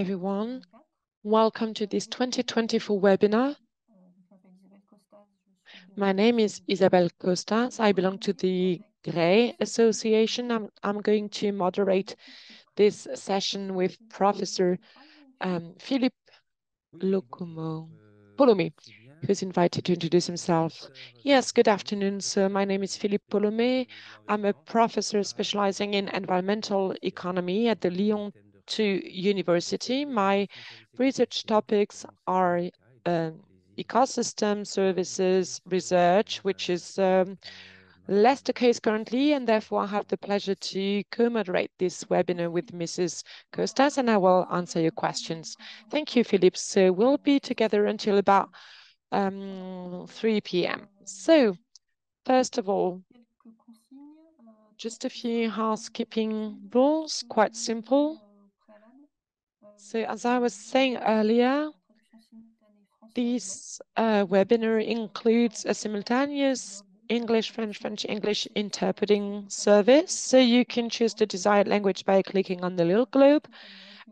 everyone. Welcome to this 2024 webinar. My name is Isabelle Costaz. I belong to the GREI Association. I'm going to moderate this session with Professor Philippe Polomé, who's invited to introduce himself. Yes, good afternoon. So my name is Philippe Polomé. I'm a professor specializing in environmental economy at the Lyon 2 University. My research topics are ecosystem services research, which is less the case currently, and therefore I have the pleasure to co-moderate this webinar with Mrs. Costaz, and I will answer your questions. Thank you, Philippe. So we'll be together until about 3 p.m. So, first of all, just a few housekeeping rules, quite simple. So, as I was saying earlier, this webinar includes a simultaneous English, French, French, English interpreting service. So you can choose the desired language by clicking on the little globe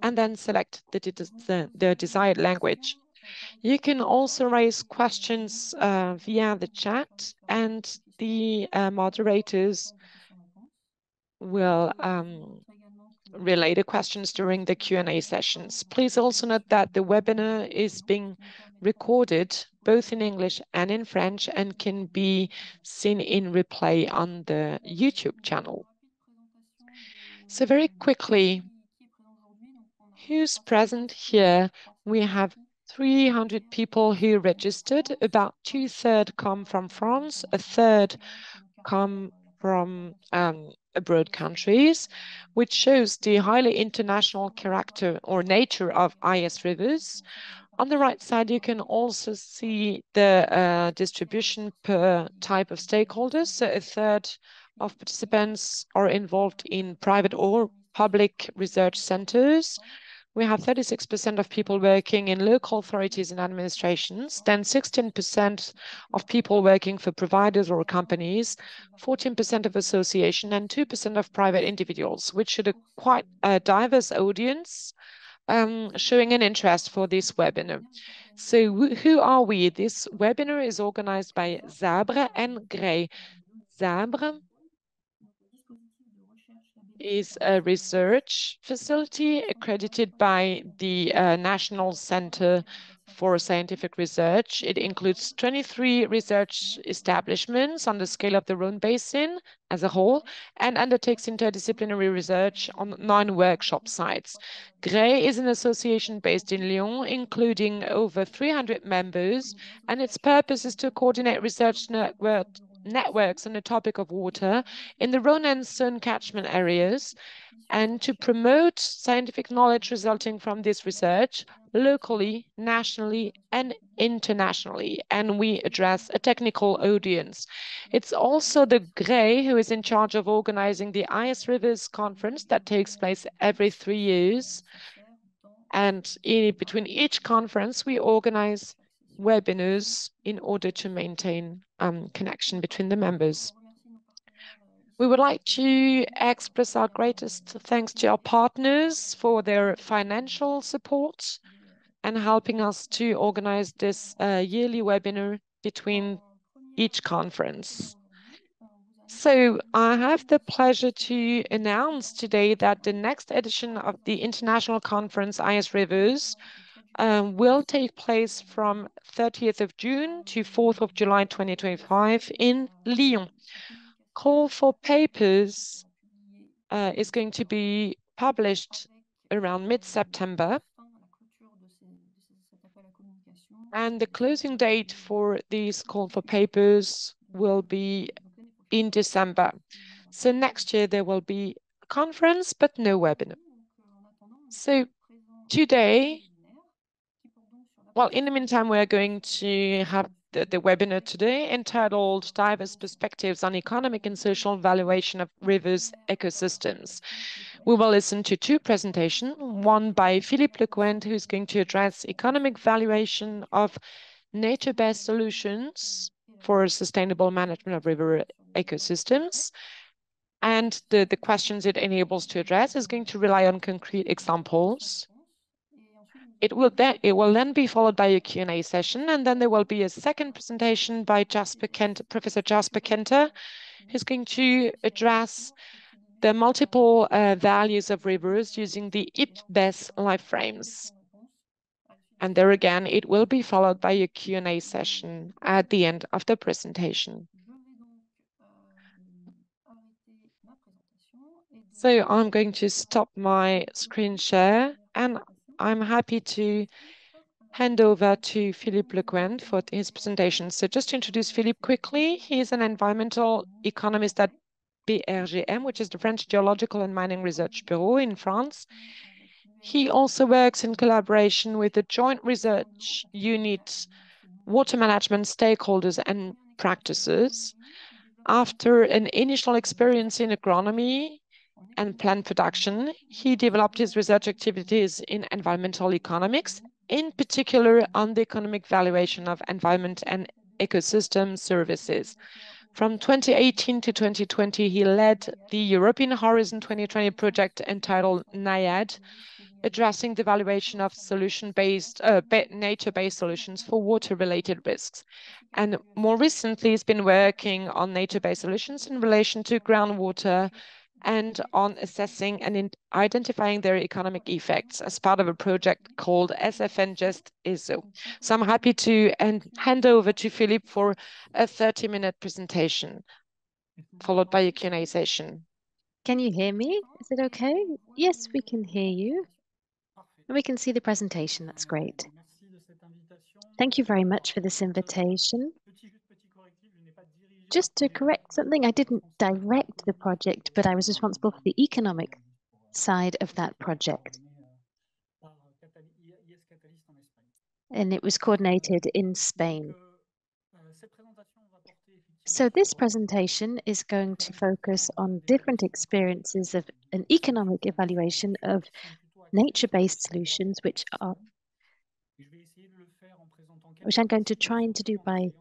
and then select the desired language. You can also raise questions via the chat, and the moderators will relay the questions during the Q&A sessions. Please also note that the webinar is being recorded both in English and in French and can be seen in replay on the YouTube channel. So very quickly, who's present here? We have 300 people who registered. About 2/3 come from France, a third come from abroad countries, which shows the highly international character or nature of I.S.Rivers. On the right side, you can also see the distribution per type of stakeholders. So a third of participants are involved in private or public research centers. We have 36% of people working in local authorities and administrations, then 16% of people working for providers or companies, 14% of association, and 2% of private individuals, which is a quite diverse audience, showing an interest for this webinar. So who are we? This webinar is organized by Sabre and GREI. Sabre is a research facility accredited by the National Center for Scientific Research. It includes 23 research establishments on the scale of the Rhone Basin as a whole and undertakes interdisciplinary research on 9 workshop sites. GREI is an association based in Lyon, including over 300 members, and its purpose is to coordinate research networks on the topic of water in the Rhone and Saône catchment areas and to promote scientific knowledge resulting from this research locally, nationally, and internationally. And we address a technical audience. It's also the GREI who is in charge of organizing the I.S.Rivers conference that takes place every 3 years. And between each conference, we organize webinars in order to maintain connection between the members. We would like to express our greatest thanks to our partners for their financial support and helping us to organize this yearly webinar between each conference. So I have the pleasure to announce today that the next edition of the International Conference I.S.Rivers will take place from 30th of June to 4th of July 2025 in Lyon. Call for papers is going to be published around mid-September. And the closing date for these call for papers will be in December. So next year there will be a conference, but no webinar. So today, well, in the meantime, we're going to have the webinar today entitled Diverse Perspectives on Economic and Social Valuation of Rivers Ecosystems. We will listen to 2 presentations, one by Philippe Coent, who's going to address economic valuation of nature-based solutions for sustainable management of river ecosystems. And the questions it enables to address is going to rely on concrete examples. It will then be followed by a Q&A session, and then there will be a second presentation by Professor Jasper Kenter, who's going to address the multiple values of rivers using the IPBES Life Frames. And there again, it will be followed by a Q&A session at the end of the presentation. So I'm going to stop my screen share, and I'm happy to hand over to Philippe Lecointe for his presentation. So just to introduce Philippe quickly, he is an environmental economist at BRGM, which is the French Geological and Mining Research Bureau in France. He also works in collaboration with the joint research unit, water management stakeholders and practices. After an initial experience in agronomy and plant production, he developed his research activities in environmental economics, in particular on the economic valuation of environment and ecosystem services. From 2018 to 2020, he led the European Horizon 2020 project entitled NIAD, addressing the valuation of nature-based solutions for water-related risks. And more recently, he's been working on nature-based solutions in relation to groundwater and on assessing and identifying their economic effects as part of a project called SFN-Just-ESO. So I'm happy to hand over to Philippe for a 30-minute presentation, followed by a Q&A session. Can you hear me? Is it okay? Yes, we can hear you. And we can see the presentation. That's great. Thank you very much for this invitation. Just to correct something, I didn't direct the project, but I was responsible for the economic side of that project. And it was coordinated in Spain. So this presentation is going to focus on different experiences of an economic evaluation of nature-based solutions, which I'm going to try to do by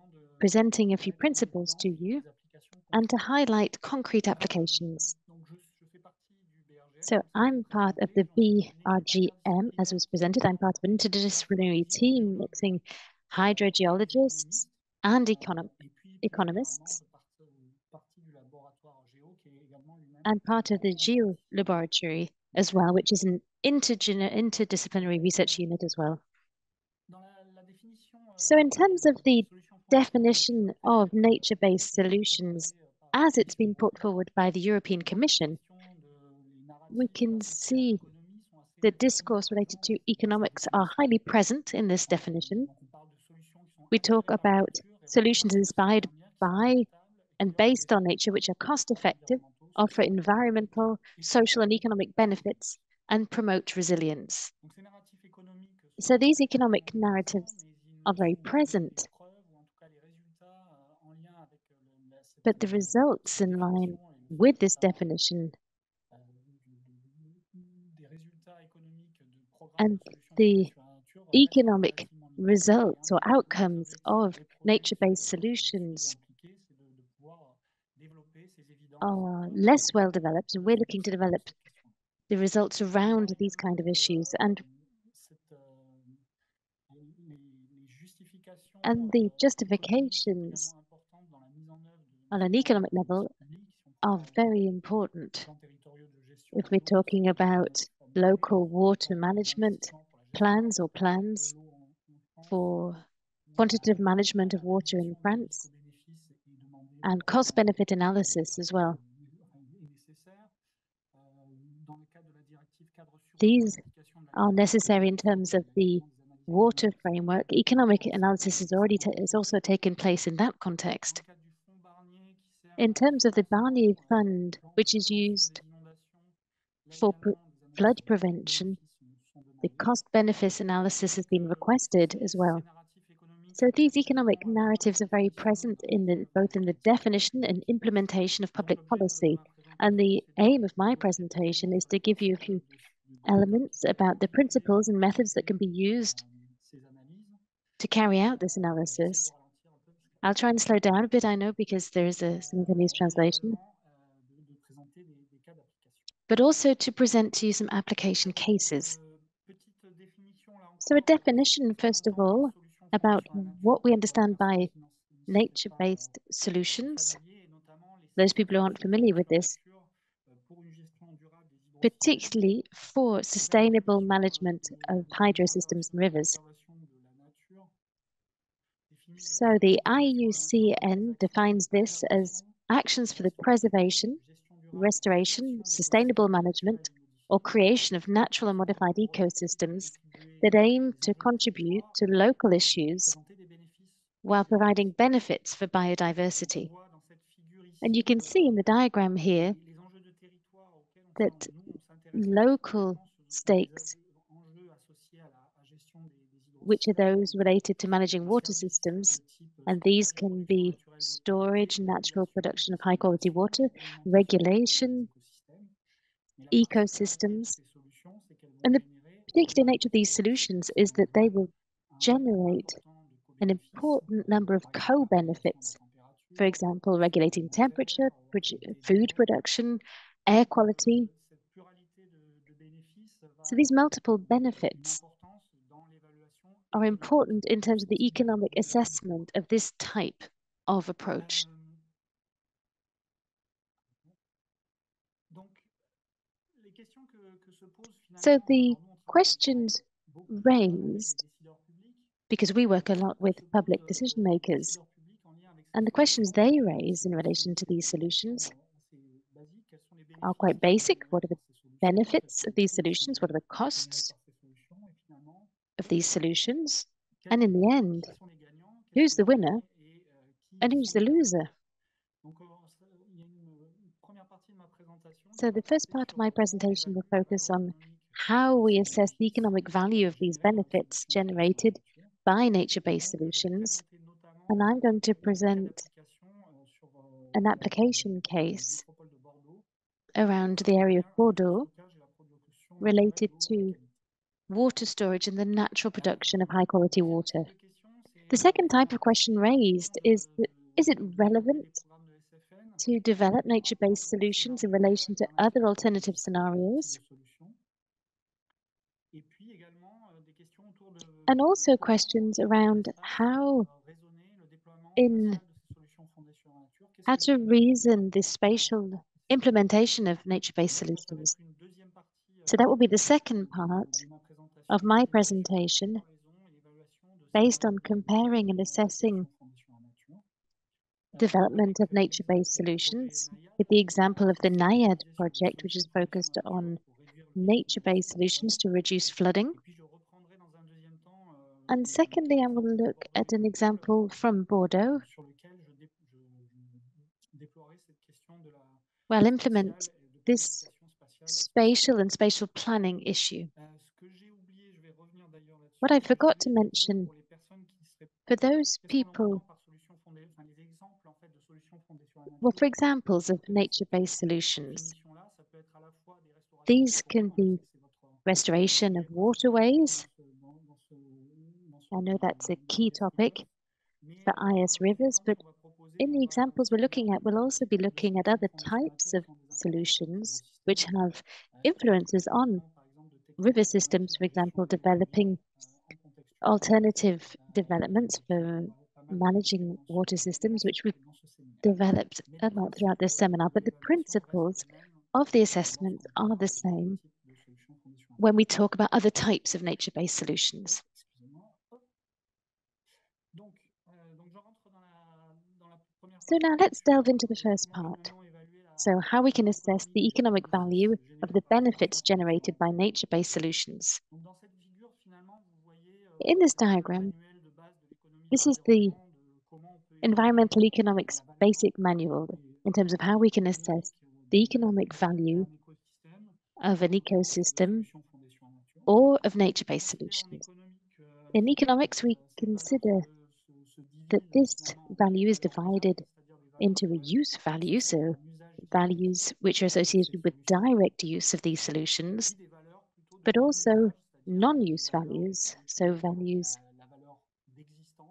presenting a few principles to you and to highlight concrete applications. So I'm part of the BRGM, as was presented. I'm part of an interdisciplinary team mixing hydrogeologists and economists, and part of the Geo Laboratory as well, which is an interdisciplinary research unit as well. So in terms of the definition of nature-based solutions, as it's been put forward by the European Commission, we can see the discourse related to economics are highly present in this definition. We talk about solutions inspired by and based on nature, which are cost-effective, offer environmental, social, and economic benefits, and promote resilience. So these economic narratives are very present, but the results in line with this definition and the economic results or outcomes of nature-based solutions are less well developed, and we're looking to develop the results around these kind of issues. And the justifications on an economic level are very important. If we're talking about local water management plans or plans for quantitative management of water in France, and cost-benefit analysis as well. These are necessary in terms of the water framework. Economic analysis is also taken place in that context. In terms of the Barnier Fund, which is used for flood prevention, the cost-benefit analysis has been requested as well. So these economic narratives are very present both in the definition and implementation of public policy. And the aim of my presentation is to give you a few elements about the principles and methods that can be used to carry out this analysis. I'll try and slow down a bit, I know, because there is a simultaneous translation, but also to present to you some application cases. So a definition, first of all, about what we understand by nature-based solutions. Those people who aren't familiar with this, particularly for sustainable management of hydro systems and rivers. So the IUCN defines this as actions for the preservation, restoration, sustainable management, or creation of natural and modified ecosystems that aim to contribute to local issues while providing benefits for biodiversity. And you can see in the diagram here that local stakes, which are those related to managing water systems, and these can be storage, natural production of high quality water, regulation, ecosystems. And the particular nature of these solutions is that they will generate an important number of co-benefits. For example, regulating temperature, food production, air quality. So these multiple benefits are important in terms of the economic assessment of this type of approach. So the questions raised, because we work a lot with public decision makers, and the questions they raise in relation to these solutions are quite basic. What are the benefits of these solutions? What are the costs of these solutions? And in the end, who's the winner and who's the loser? So the first part of my presentation will focus on how we assess the economic value of these benefits generated by nature-based solutions. And I'm going to present an application case around the area of Bordeaux related to water storage and the natural production of high-quality water. The second type of question raised is it relevant to develop nature-based solutions in relation to other alternative scenarios? And also questions around how to reason the spatial implementation of nature-based solutions. So that will be the second part of my presentation, based on comparing and assessing development of nature-based solutions with the example of the NIAD project, which is focused on nature-based solutions to reduce flooding. And secondly, I will look at an example from Bordeaux, where I'll implement this spatial and spatial planning issue. What I forgot to mention, for those people, well, for examples of nature-based solutions, these can be restoration of waterways. I know that's a key topic for I.S.Rivers, but in the examples we're looking at, we'll also be looking at other types of solutions which have influences on river systems, for example, developing alternative developments for managing water systems, which we've developed a lot throughout this seminar. But the principles of the assessment are the same when we talk about other types of nature-based solutions. So now let's delve into the first part. So how we can assess the economic value of the benefits generated by nature-based solutions. In this diagram, this is the environmental economics basic manual in terms of how we can assess the economic value of an ecosystem or of nature-based solutions. In economics, we consider that this value is divided into a use value, so values which are associated with direct use of these solutions, but also non-use values, so values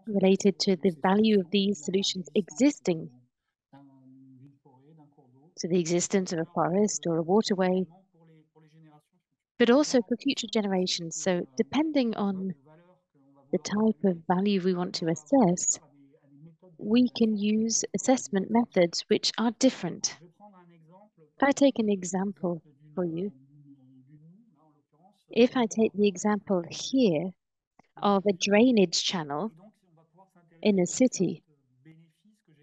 related to the value of these solutions existing, so the existence of a forest or a waterway, but also for future generations. So depending on the type of value we want to assess, we can use assessment methods which are different. If I take an example for you, if I take the example here of a drainage channel in a city,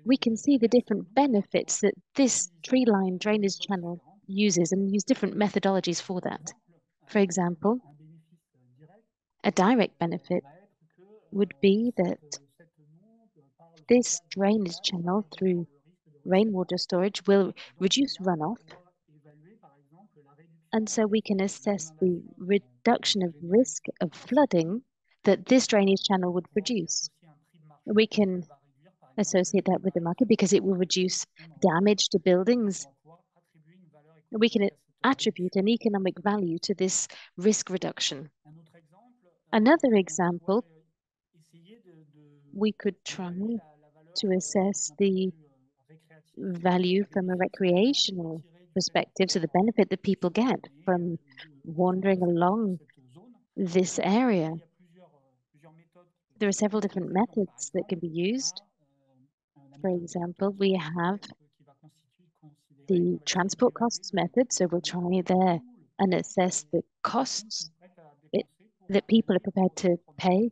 we can see the different benefits that this tree-lined drainage channel uses and use different methodologies for that. For example, a direct benefit would be that this drainage channel through rainwater storage will reduce runoff. And so we can assess the reduction of risk of flooding that this drainage channel would produce. We can associate that with the market because it will reduce damage to buildings. We can attribute an economic value to this risk reduction. Another example, we could try to assess the value from a recreational perspective, so the benefit that people get from wandering along this area. There are several different methods that can be used. For example, we have the transport costs method, so we'll try there and assess the costs that people are prepared to pay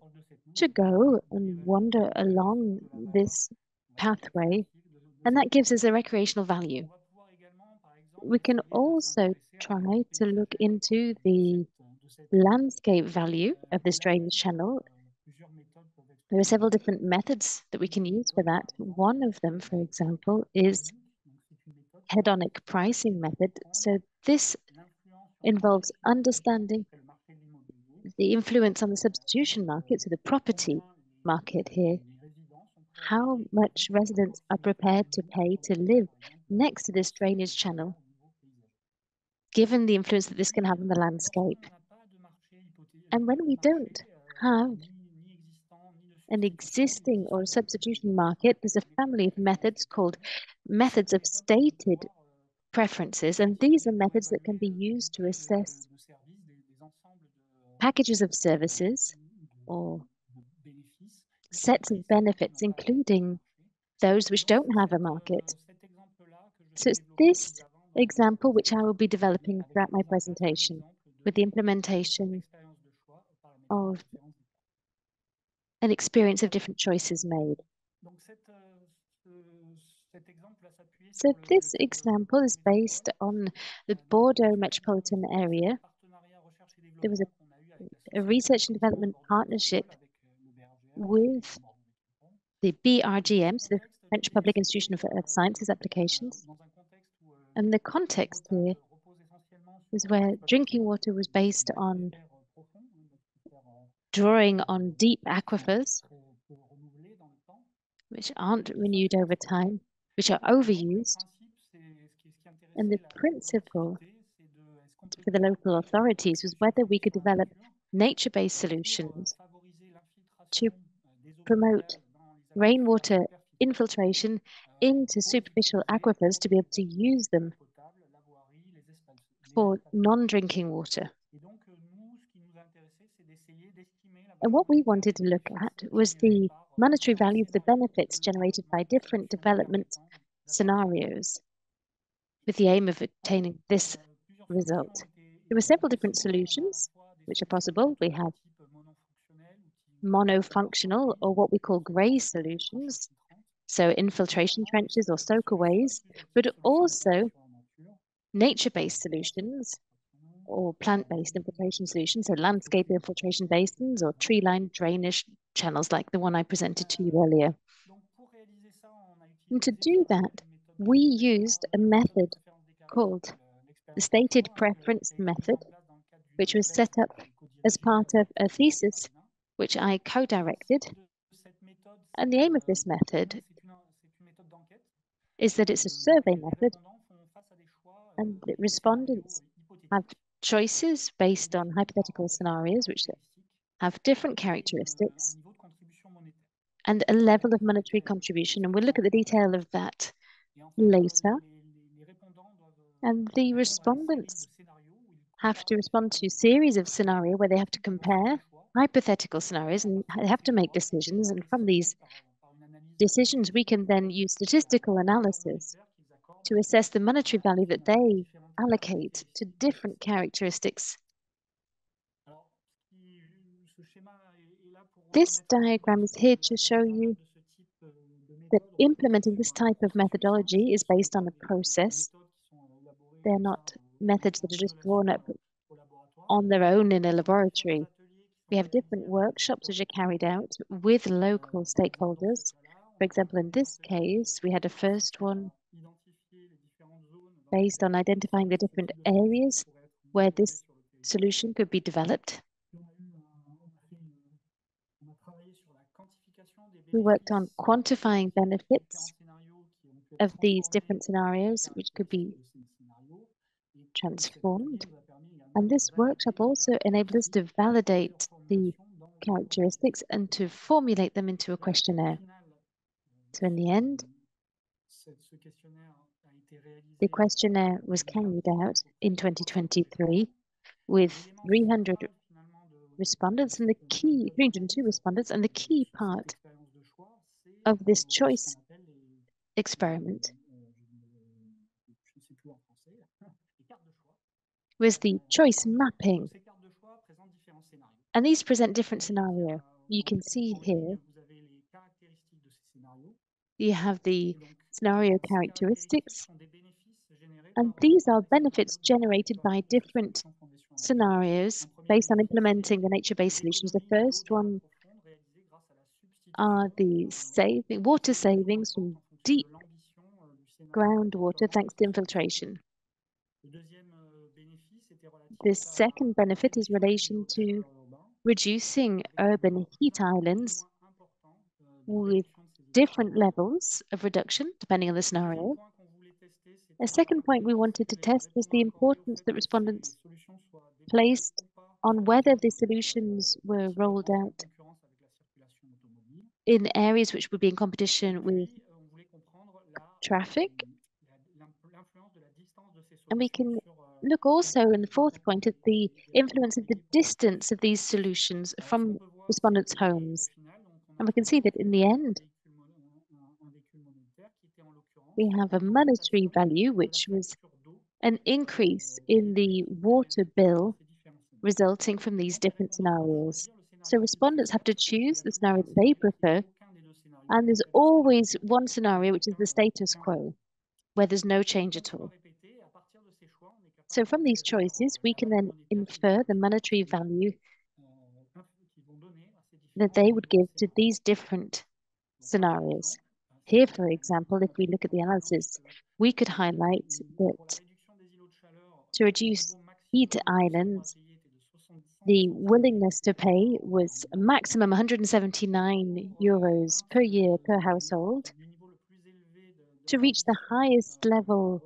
to go and wander along this pathway, and that gives us a recreational value. We can also try to look into the landscape value of this drainage channel. There are several different methods that we can use for that. One of them, for example, is hedonic pricing method. So this involves understanding the influence on the substitution market, so the property market here, how much residents are prepared to pay to live next to this drainage channel, given the influence that this can have on the landscape. And when we don't have an existing or substitution market, there's a family of methods called methods of stated preferences, and these are methods that can be used to assess packages of services or sets of benefits, including those which don't have a market. So it's this example which I will be developing throughout my presentation with the implementation of an experience of different choices made. So this example is based on the Bordeaux metropolitan area. There was a research and development partnership with the BRGM, so the French Public Institution for Earth Sciences Applications. And the context here is where drinking water was based on drawing on deep aquifers, which aren't renewed over time, which are overused. And the principle for the local authorities was whether we could develop nature-based solutions to promote rainwater infiltration into superficial aquifers to be able to use them for non-drinking water. And what we wanted to look at was the monetary value of the benefits generated by different development scenarios with the aim of obtaining this result. There were several different solutions which are possible. We have monofunctional, or what we call grey solutions, so infiltration trenches or soakaways, but also nature-based solutions or plant-based infiltration solutions, so landscape infiltration basins or tree-lined drainage channels like the one I presented to you earlier. And to do that, we used a method called the stated preference method, which was set up as part of a thesis which I co-directed. And the aim of this method is that it's a survey method, and the respondents have choices based on hypothetical scenarios which have different characteristics and a level of monetary contribution. And we'll look at the detail of that later. And the respondents have to respond to a series of scenarios where they have to compare hypothetical scenarios and have to make decisions. And from these decisions, we can then use statistical analysis to assess the monetary value that they allocate to different characteristics. This diagram is here to show you that implementing this type of methodology is based on a process. They're not methods that are just drawn up on their own in a laboratory. We have different workshops which are carried out with local stakeholders. For example, in this case, we had a first one based on identifying the different areas where this solution could be developed. We worked on quantifying benefits of these different scenarios, which could be transformed. And this workshop also enabled us to validate the characteristics and to formulate them into a questionnaire. So in the end, the questionnaire was carried out in 2023 with 300 respondents and the key 302 respondents, and the key part of this choice experiment was the choice mapping. And these present different scenarios. You can see here, you have the scenario characteristics, and these are benefits generated by different scenarios based on implementing the nature-based solutions. The first one are the water savings from deep groundwater thanks to infiltration. The second benefit is relation to reducing urban heat islands with different levels of reduction depending on the scenario. A second point we wanted to test was the importance that respondents placed on whether the solutions were rolled out in areas which would be in competition with traffic. And we can look also in the fourth point at the influence of the distance of these solutions from respondents' homes. And we can see that in the end, we have a monetary value, which was an increase in the water bill resulting from these different scenarios. So respondents have to choose the scenario that they prefer, and there's always one scenario, which is the status quo, where there's no change at all. So from these choices, we can then infer the monetary value that they would give to these different scenarios. Here, for example, if we look at the analysis, we could highlight that to reduce heat islands, the willingness to pay was a maximum 179 euros per year per household. To reach the highest level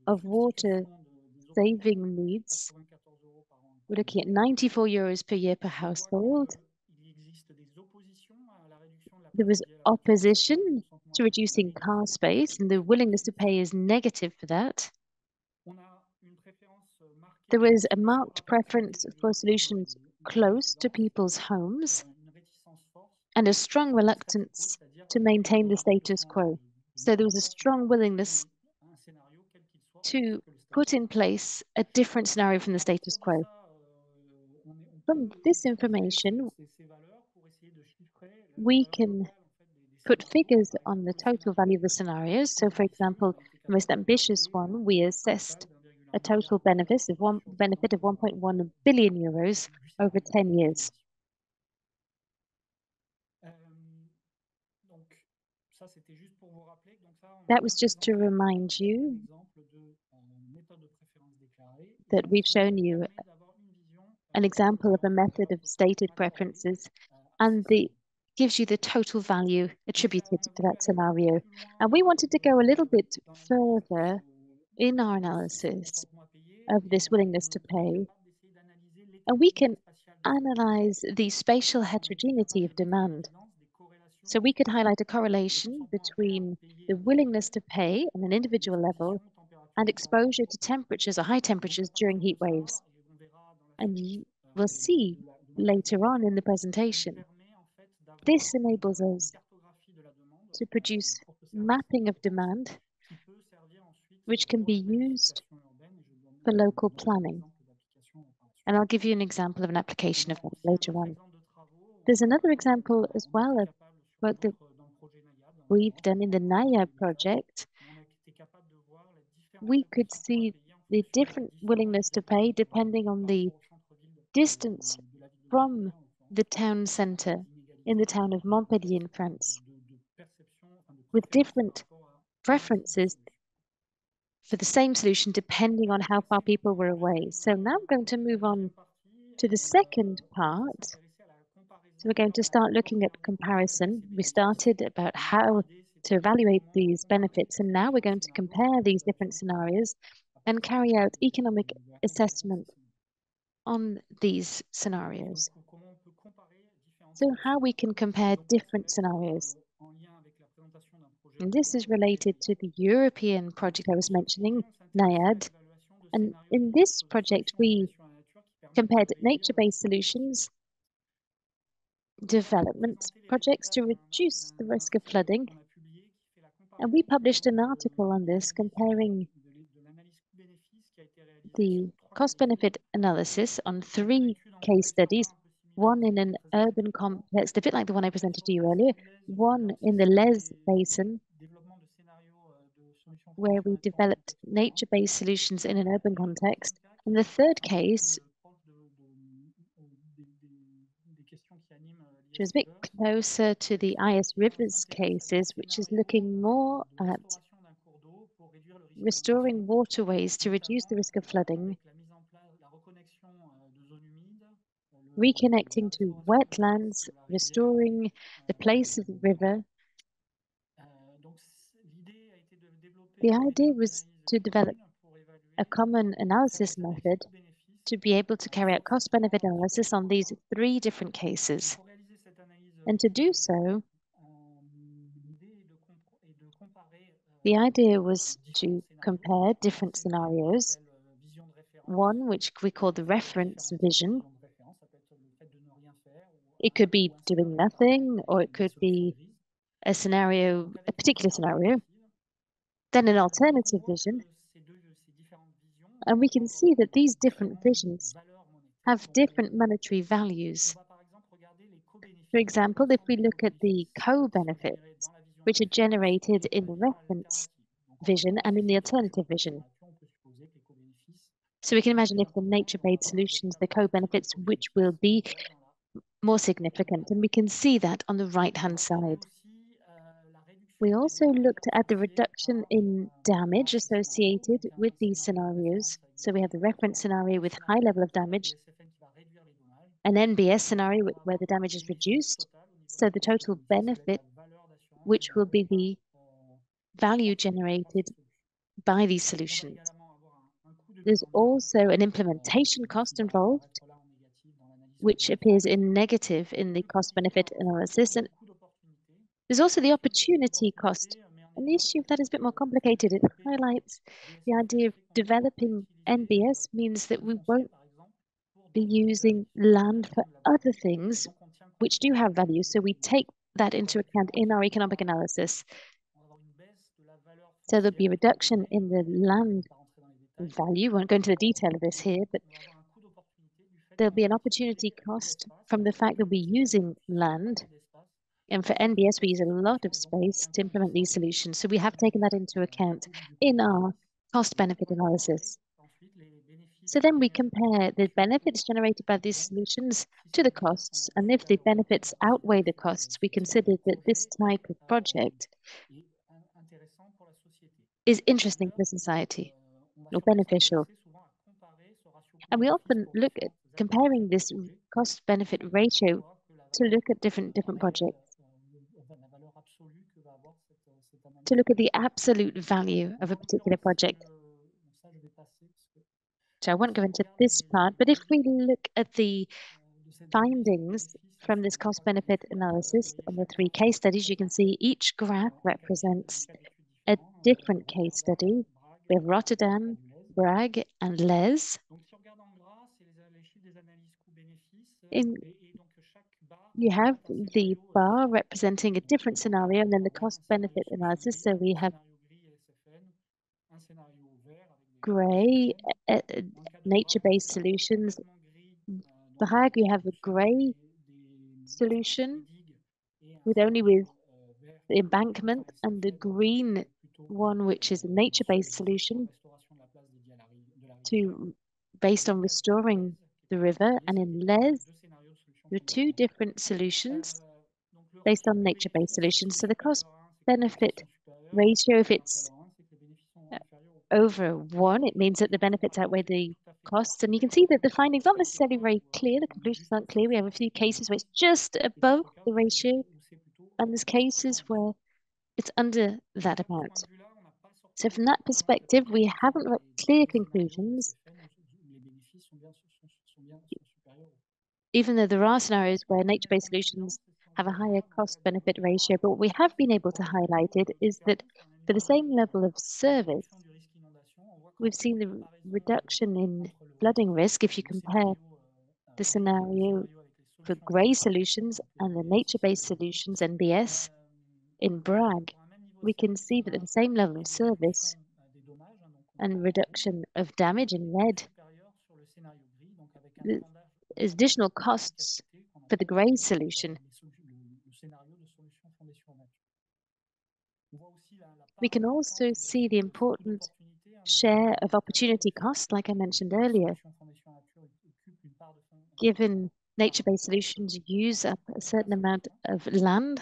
of water saving needs, we're looking at 94 euros per year per household. There was opposition to reducing car space, and the willingness to pay is negative for that. There was a marked preference for solutions close to people's homes and a strong reluctance to maintain the status quo. So there was a strong willingness to put in place a different scenario from the status quo. From this information, we can put figures on the total value of the scenarios. So for example, the most ambitious one, we assessed a total benefit of 1.1 billion euros over 10 years. That was just to remind you that we've shown you an example of a method of stated preferences, and the gives you the total value attributed to that scenario. And we wanted to go a little bit further in our analysis of this willingness to pay. And we can analyze the spatial heterogeneity of demand. So we could highlight a correlation between the willingness to pay on an individual level and exposure to temperatures or high temperatures during heat waves. And you will see later on in the presentation. This enables us to produce mapping of demand, which can be used for local planning. And I'll give you an example of an application of that later on. There's another example as well of work that we've done in the NIAD project. We could see the different willingness to pay depending on the distance from the town centre in the town of Montpellier in France, with different preferences for the same solution depending on how far people were away. So now I'm going to move on to the second part. So we're going to start looking at comparison. We started about how to evaluate these benefits, and now we're going to compare these different scenarios and carry out economic assessment on these scenarios. So how we can compare different scenarios. And this is related to the European project I was mentioning, NIAD. And in this project, we compared nature-based solutions, development projects to reduce the risk of flooding. And we published an article on this comparing the cost-benefit analysis on 3 case studies, one in an urban context, a bit like the one I presented to you earlier, one in the Les Basin, where we developed nature-based solutions in an urban context. And the third case, which was a bit closer to the I.S.Rivers cases, which is looking more at restoring waterways to reduce the risk of flooding, reconnecting to wetlands, restoring the place of the river. The idea was to develop a common analysis method to be able to carry out cost-benefit analysis on these 3 different cases. And to do so, the idea was to compare different scenarios, one which we call the reference vision. It could be doing nothing, or it could be a scenario, a particular scenario, then an alternative vision. And we can see that these different visions have different monetary values. For example, if we look at the co-benefits, which are generated in the reference vision and in the alternative vision. So we can imagine if the nature-based solutions, the co-benefits, which will be more significant, and we can see that on the right-hand side. We also looked at the reduction in damage associated with these scenarios. So we have the reference scenario with high level of damage, an NBS scenario where the damage is reduced. So the total benefit, which will be the value generated by these solutions. There's also an implementation cost involved, which appears in negative in the cost-benefit analysis. And there's also the opportunity cost. And the issue of that is a bit more complicated. It highlights the idea of developing NBS means that we won't be using land for other things which do have value. So we take that into account in our economic analysis. So there'll be a reduction in the land value. We won't go into the detail of this here, but there'll be an opportunity cost from the fact that we're using land. And for NBS, we use a lot of space to implement these solutions. So we have taken that into account in our cost-benefit analysis. So then we compare the benefits generated by these solutions to the costs. And if the benefits outweigh the costs, we consider that this type of project is interesting for society or beneficial. And we often look at comparing this cost-benefit ratio to look at different projects, to look at the absolute value of a particular project. So I won't go into this part, but if we look at the findings from this cost-benefit analysis on the 3 case studies, you can see each graph represents a different case study. We have Rotterdam, Bragg, and Les. You have the bar representing a different scenario and then the cost-benefit analysis. So we have gray nature-based solutions. Bahag, you have a gray solution with embankment, and the green one, which is a nature-based solution based on restoring the river. And in Les, there are two different solutions based on nature-based solutions. So the cost-benefit ratio, if it's over 1, it means that the benefits outweigh the costs. And you can see that the findings aren't necessarily very clear. The conclusions aren't clear. We have a few cases where it's just above the ratio, and there's cases where it's under that amount. So from that perspective, we haven't got clear conclusions, even though there are scenarios where nature-based solutions have a higher cost-benefit ratio. But what we have been able to highlight is that for the same level of service, we've seen the reduction in flooding risk if you compare the scenario for grey solutions and the nature-based solutions, NBS, in BRAG. We can see that at the same level of service and reduction of damage in red, the additional costs for the grey solution. We can also see the important share of opportunity cost, like I mentioned earlier. Given nature-based solutions use up a certain amount of land.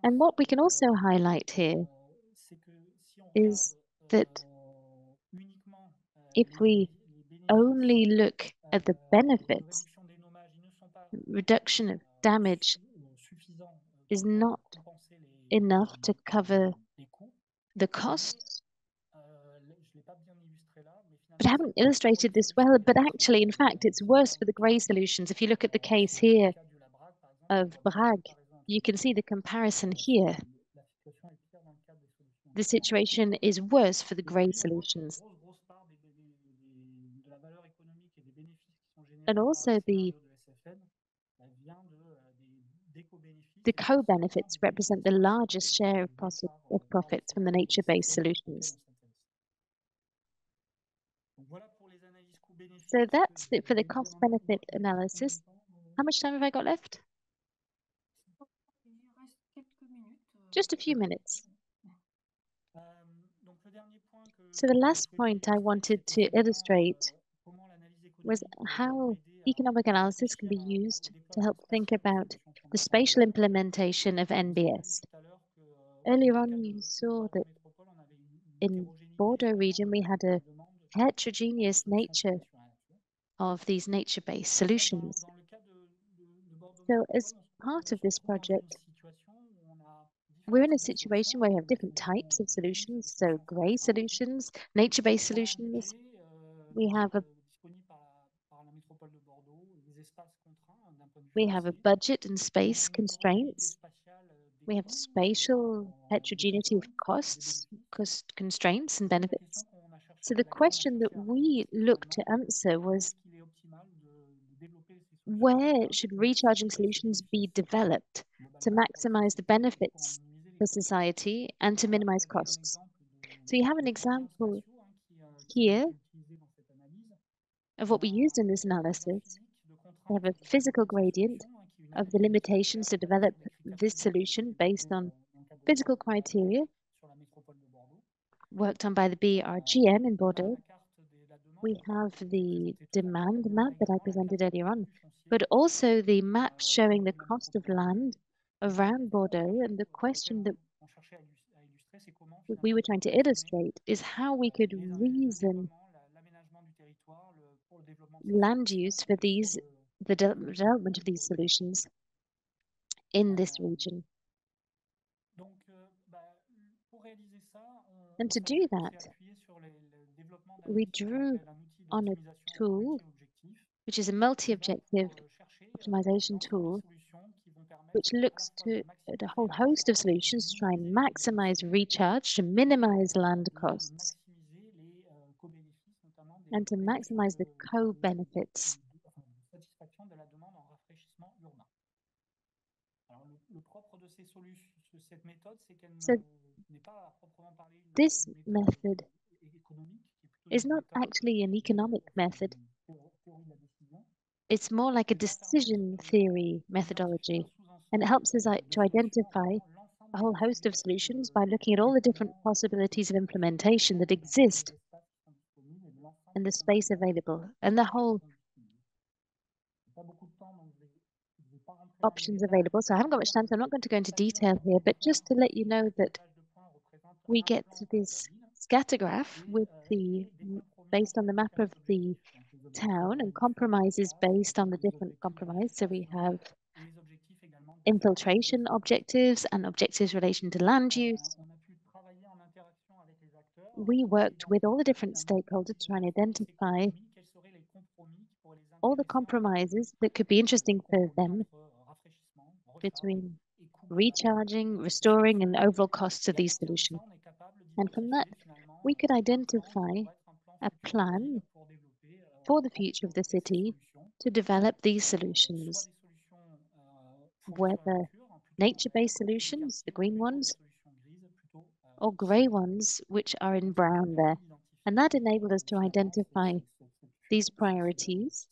And what we can also highlight here is that if we only look at the benefits, reduction of damage is not enough to cover the costs. But I haven't illustrated this well, but actually, in fact, it's worse for the grey solutions. If you look at the case here of BRAG, you can see the comparison here. The situation is worse for the grey solutions. And also the co-benefits represent the largest share of profits from the nature-based solutions. So that's it for the cost-benefit analysis. How much time have I got left? Just a few minutes. So the last point I wanted to illustrate was how economic analysis can be used to help think about the spatial implementation of NBS. Earlier on, you saw that in Bordeaux region, we had a heterogeneous nature of these nature-based solutions. So as part of this project, we're in a situation where we have different types of solutions. So grey solutions, nature-based solutions. We have a budget and space constraints. We have spatial heterogeneity of costs, cost constraints and benefits. So the question that we looked to answer was, where should recharging solutions be developed to maximize the benefits for society and to minimize costs? So you have an example here of what we used in this analysis. We have a physical gradient of the limitations to develop this solution based on physical criteria worked on by the BRGM in Bordeaux. We have the demand map that I presented earlier on, but also the map showing the cost of land around Bordeaux. And the question that we were trying to illustrate is how we could reason land use for the development of these solutions in this region. And to do that, we drew on a tool, which is a multi-objective optimization tool, which looks at a whole host of solutions to try and maximize recharge, to minimize land costs, and to maximize the co-benefits So this method is not actually an economic method. It's more like a decision theory methodology, and it helps us to identify a whole host of solutions by looking at all the different possibilities of implementation that exist in the space available and the whole options available. So I haven't got much time, so I'm not going to go into detail here, but just to let you know that we get this scatter graph with based on the map of the town and compromises based on the different compromise. So we have infiltration objectives and objectives relation to land use. We worked with all the different stakeholders to try and identify all the compromises that could be interesting for them between recharging, restoring, and overall costs of these solutions. And from that, we could identify a plan for the future of the city to develop these solutions, whether nature-based solutions, the green ones, or grey ones, which are in brown there. And that enabled us to identify these priorities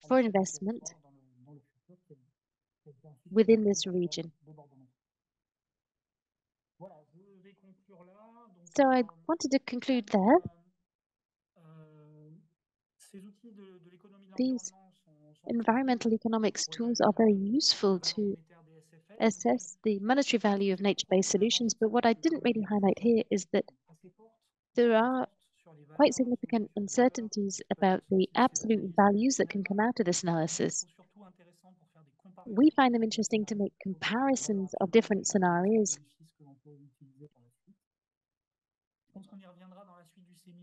for investment within this region. So I wanted to conclude there. These environmental economics tools are very useful to assess the monetary value of nature-based solutions, but what I didn't really highlight here is that there are quite significant uncertainties about the absolute values that can come out of this analysis. We find them interesting to make comparisons of different scenarios.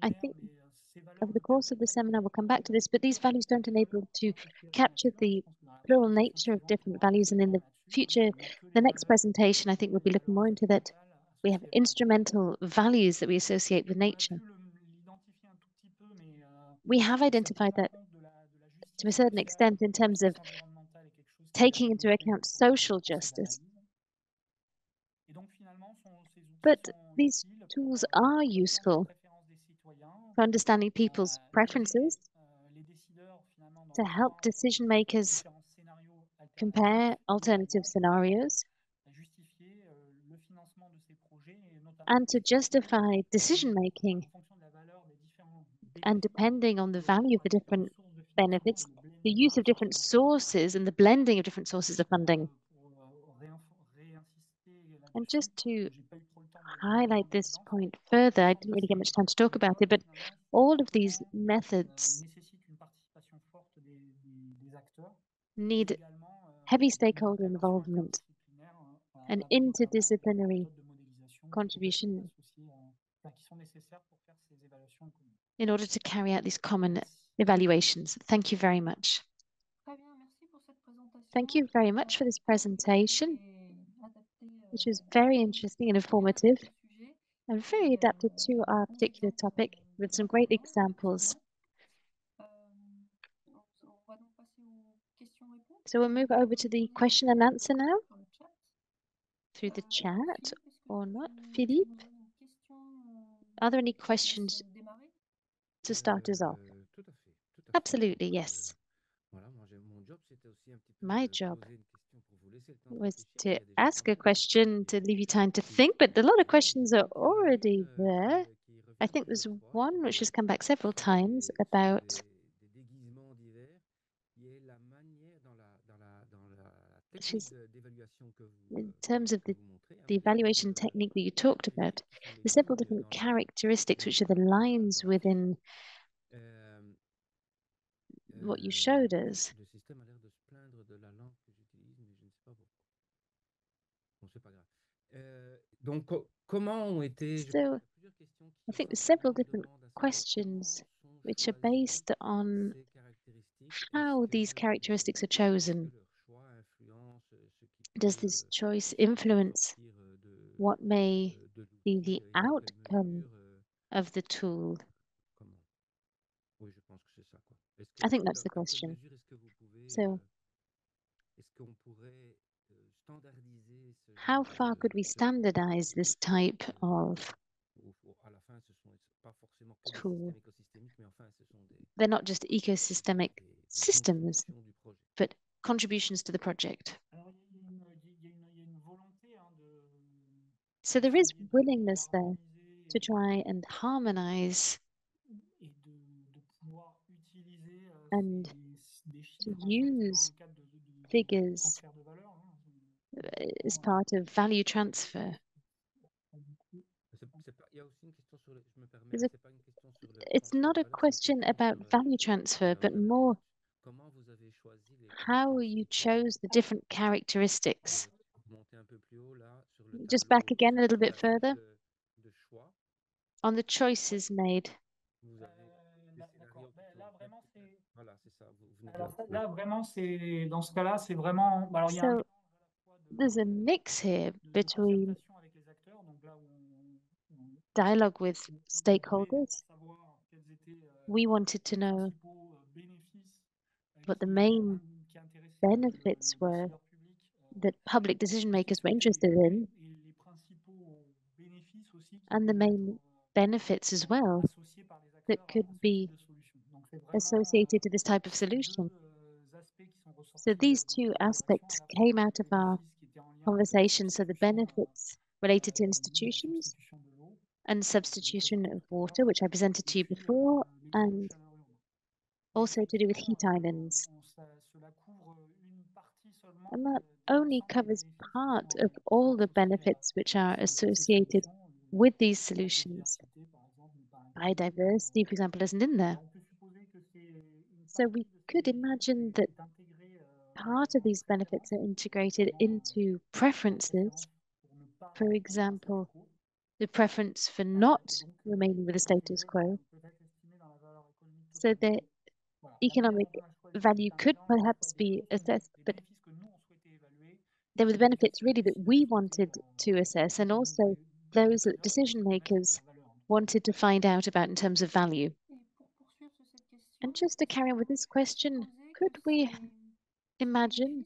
I think over the course of the seminar, we'll come back to this, but these values don't enable to capture the plural nature of different values. And in the future, the next presentation, I think we'll be looking more into that. We have instrumental values that we associate with nature. We have identified that to a certain extent in terms of taking into account social justice. But these tools are useful for understanding people's preferences, to help decision makers compare alternative scenarios, and to justify decision making. And depending on the value of the different benefits, the use of different sources and the blending of different sources of funding. And just to highlight this point further, I didn't really get much time to talk about it, but all of these methods need heavy stakeholder involvement and interdisciplinary contribution in order to carry out these common evaluations. Thank you very much. Thank you very much for this presentation, which was very interesting and informative and very adapted to our particular topic with some great examples. So we'll move over to the question and answer now through the chat or not. Philippe, are there any questions to start us off? Absolutely, yes. My job was to ask a question to leave you time to think, but a lot of questions are already there. I think there's one which has come back several times about in terms of the evaluation technique that you talked about. There's several different characteristics which are the lines within what you showed us. So I think there's several different questions which are based on how these characteristics are chosen. Does this choice influence what may be the outcome of the tool? I think that's the question. So how far could we standardize this type of tool? They're not just ecosystemic systems, but contributions to the project. So there is willingness there to try and harmonize and to use figures as part of value transfer. It's not a question about value transfer, but more how you chose the different characteristics. Just back again a little bit further on the choices made. Là, vraiment, c'est dans ce cas-là, c'est vraiment. Alors, il y a So there's a mix here between dialogue with stakeholders. We wanted to know what the main benefits were that public decision makers were interested in, and the main benefits as well that could be associated to this type of solution. So these two aspects came out of our conversation. So the benefits related to institutions and substitution of water, which I presented to you before, and also to do with heat islands. And that only covers part of all the benefits which are associated with these solutions. Biodiversity, for example, isn't in there. So we could imagine that part of these benefits are integrated into preferences. For example, the preference for not remaining with the status quo. So the economic value could perhaps be assessed, but there were the benefits really that we wanted to assess, and also those that decision makers wanted to find out about in terms of value. And just to carry on with this question, could we imagine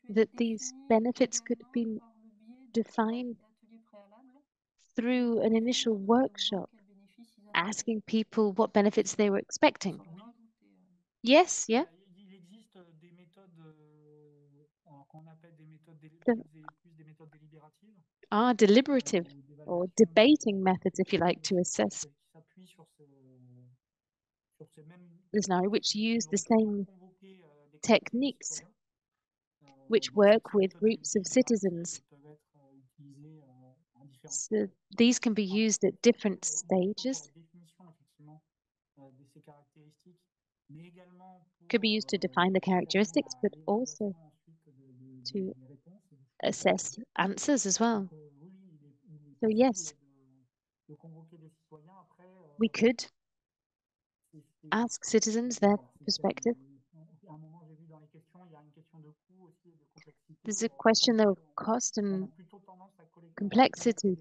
that these benefits could be defined through an initial workshop, asking people what benefits they were expecting? Yes, yeah. Are deliberative or debating methods, if you like, to assess the scenario, which use the same techniques, which work with groups of citizens. So these can be used at different stages. Could be used to define the characteristics, but also to assess answers as well. So yes, we could ask citizens their perspective. There's a question of cost and complexity.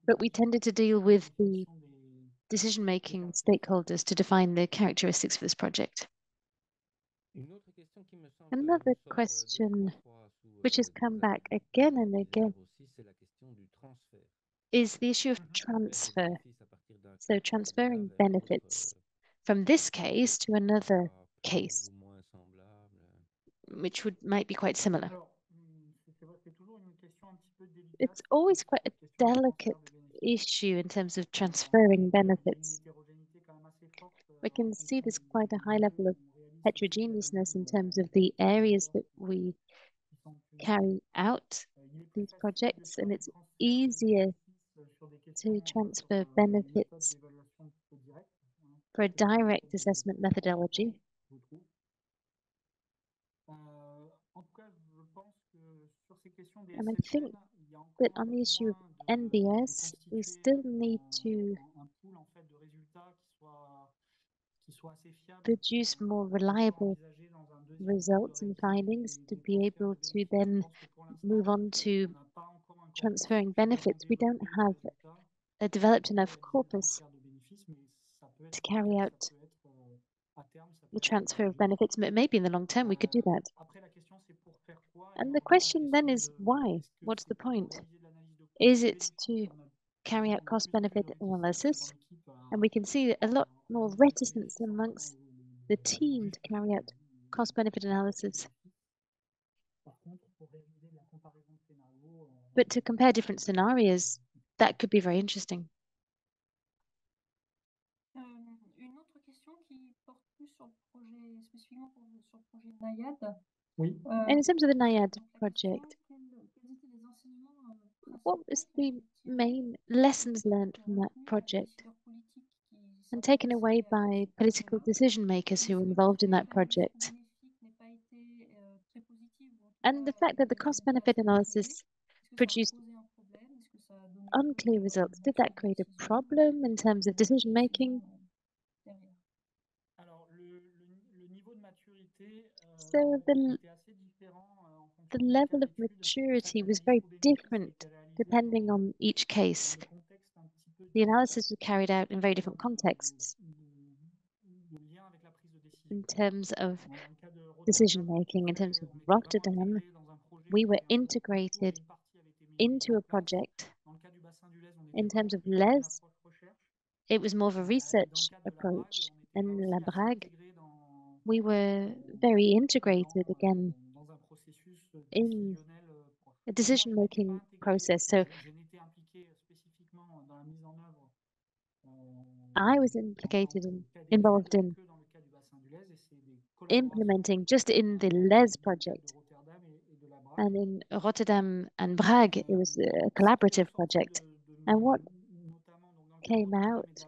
But we tended to deal with the decision-making stakeholders to define the characteristics for this project. Another question which has come back again and again is the issue of transfer. So transferring benefits from this case to another case, which might be quite similar. It's always quite a delicate issue in terms of transferring benefits. We can see there's quite a high level of heterogeneousness in terms of the areas that we carry out these projects, and it's easier to transfer benefits for a direct assessment methodology. And I think that on the issue of NBS, we still need to produce more reliable results and findings to be able to then move on to transferring benefits. We don't have a developed enough corpus to carry out the transfer of benefits. Maybe in the long term we could do that. And the question then is why? What's the point? Is it to carry out cost-benefit analysis? And we can see a lot more reticence amongst the team to carry out cost-benefit analysis. But to compare different scenarios, that could be very interesting. And in terms of the NIAD project, what was the main lessons learned from that project and taken away by political decision makers who were involved in that project? And the fact that the cost-benefit analysis produced unclear results, did that create a problem in terms of decision making? So the level of maturity was very different depending on each case. The analysis was carried out in very different contexts in terms of decision making. In terms of Rotterdam, we were integrated into a project. In terms of Les, it was more of a research approach. And La Brague, we were very integrated again in a decision-making process. So I was involved in implementing just in the Les project. And in Rotterdam and Brague, it was a collaborative project. And what came out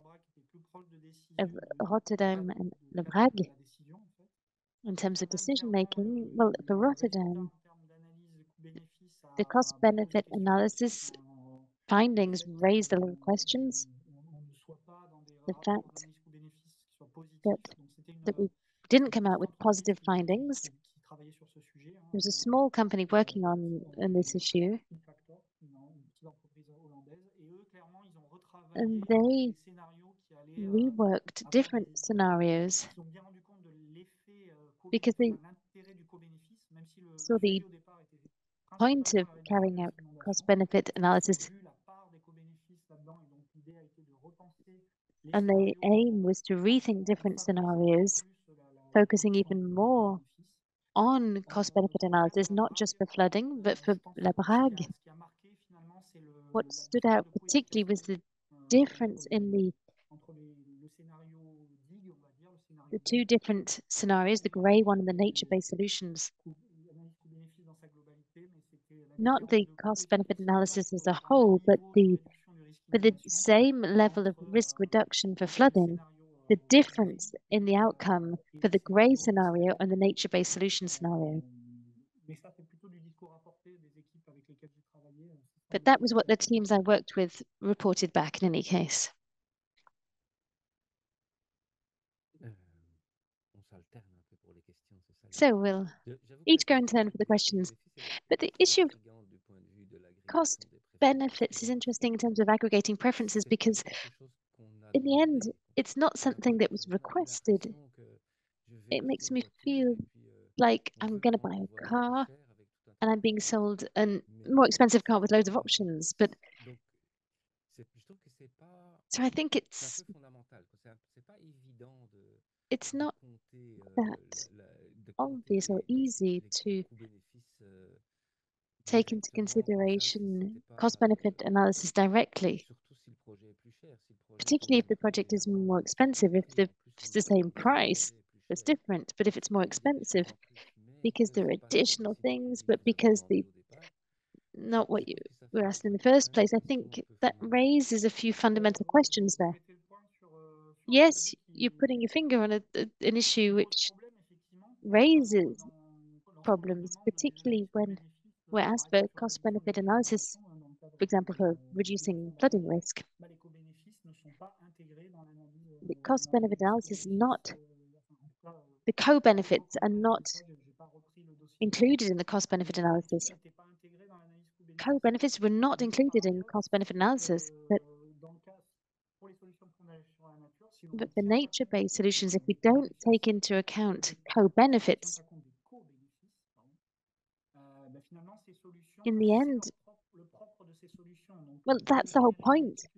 of Rotterdam and Le Brague in terms of decision making, well, for Rotterdam, the cost-benefit analysis findings raised a lot of questions. The fact that we didn't come out with positive findings. There was a small company working on this issue, and they reworked different scenarios because they saw the point of carrying out cost-benefit analysis, and the aim was to rethink different scenarios, focusing even more on cost-benefit analysis, not just for flooding, but for La Brague. What stood out particularly was the difference in the two different scenarios, the grey one and the nature-based solutions. Not the cost-benefit analysis as a whole, but the same level of risk reduction for flooding, the difference in the outcome for the grey scenario and the nature-based solution scenario. But that was what the teams I worked with reported back in any case. So we'll each go in turn for the questions. But the issue of cost benefits is interesting in terms of aggregating preferences, because in the end, it's not something that was requested. It makes me feel like I'm going to buy a car and I'm being sold a more expensive car with loads of options. But so I think it's not that obvious or easy to take into consideration cost-benefit analysis directly, particularly if the project is more expensive. If it's the same price, it's different. But if it's more expensive because there are additional things, but because not what you were asked in the first place, I think that raises a few fundamental questions there. Yes, you're putting your finger on an issue which raises problems, particularly when we're asked for cost-benefit analysis, for example, for reducing flooding risk. The cost-benefit analysis is not, the co-benefits are not included in the cost-benefit analysis. Co-benefits were not included in cost-benefit analysis, but But for nature-based solutions, if we don't take into account co-benefits, in the end, well, that's the whole point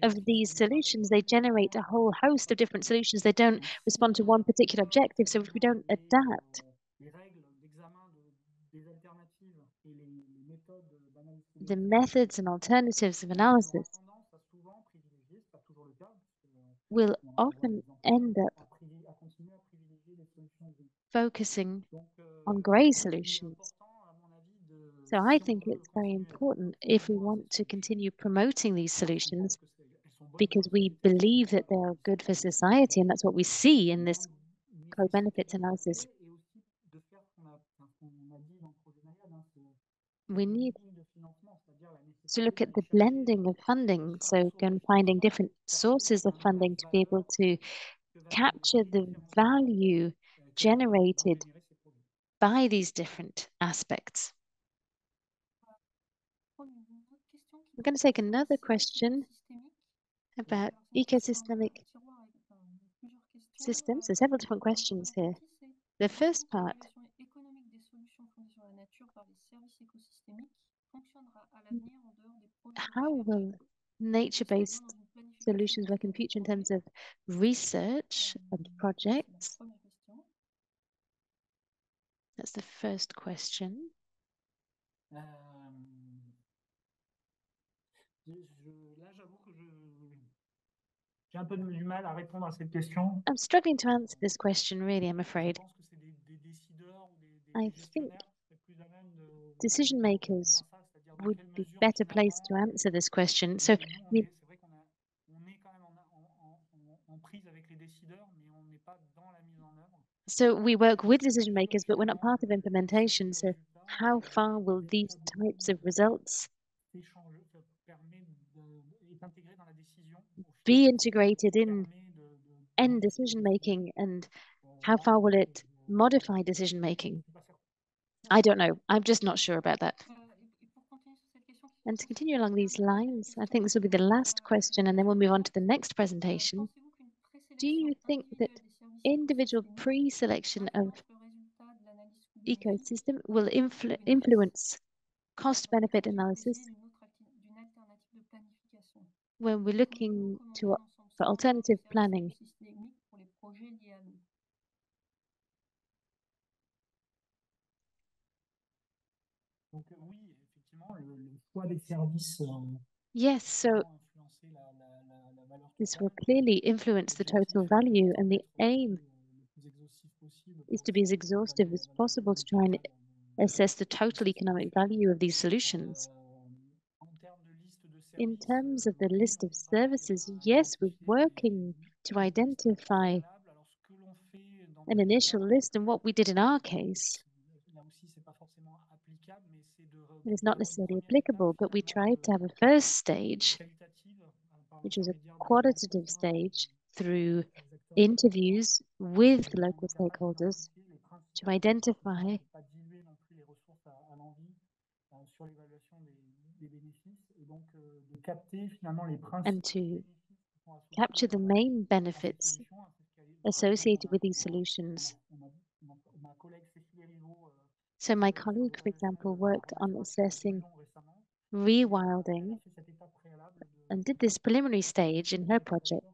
of these solutions. They generate a whole host of different solutions. They don't respond to one particular objective. So if we don't adapt the methods and alternatives of analysis, we'll often end up focusing on grey solutions. So I think it's very important if we want to continue promoting these solutions, because we believe that they are good for society, and that's what we see in this co-benefits analysis. We need to look at the blending of funding, so finding different sources of funding to be able to capture the value generated by these different aspects. I'm going to take another question about ecosystemic systems. There's several different questions here. The first part, how will nature-based solutions work in the future in terms of research and projects? That's the first question. I'm struggling to answer this question, really, I'm afraid. I think decision makers would be better placed to answer this question. So we work with decision makers, but we're not part of implementation. So how far will these types of results be integrated in end decision making, and how far will it modify decision making? I don't know. I'm just not sure about that. And to continue along these lines, I think this will be the last question, and then we'll move on to the next presentation. Do you think that individual pre-selection of ecosystem will influence cost-benefit analysis when we're looking for alternative planning? Yes, so this will clearly influence the total value, and the aim is to be as exhaustive as possible to try and assess the total economic value of these solutions. In terms of the list of services, yes, we're working to identify an initial list, and what we did in our case, it is not necessarily applicable, but we tried to have a first stage, which was a qualitative stage through interviews with the local stakeholders to identify and to capture the main benefits associated with these solutions. So my colleague, for example, worked on assessing rewilding and did this preliminary stage in her project,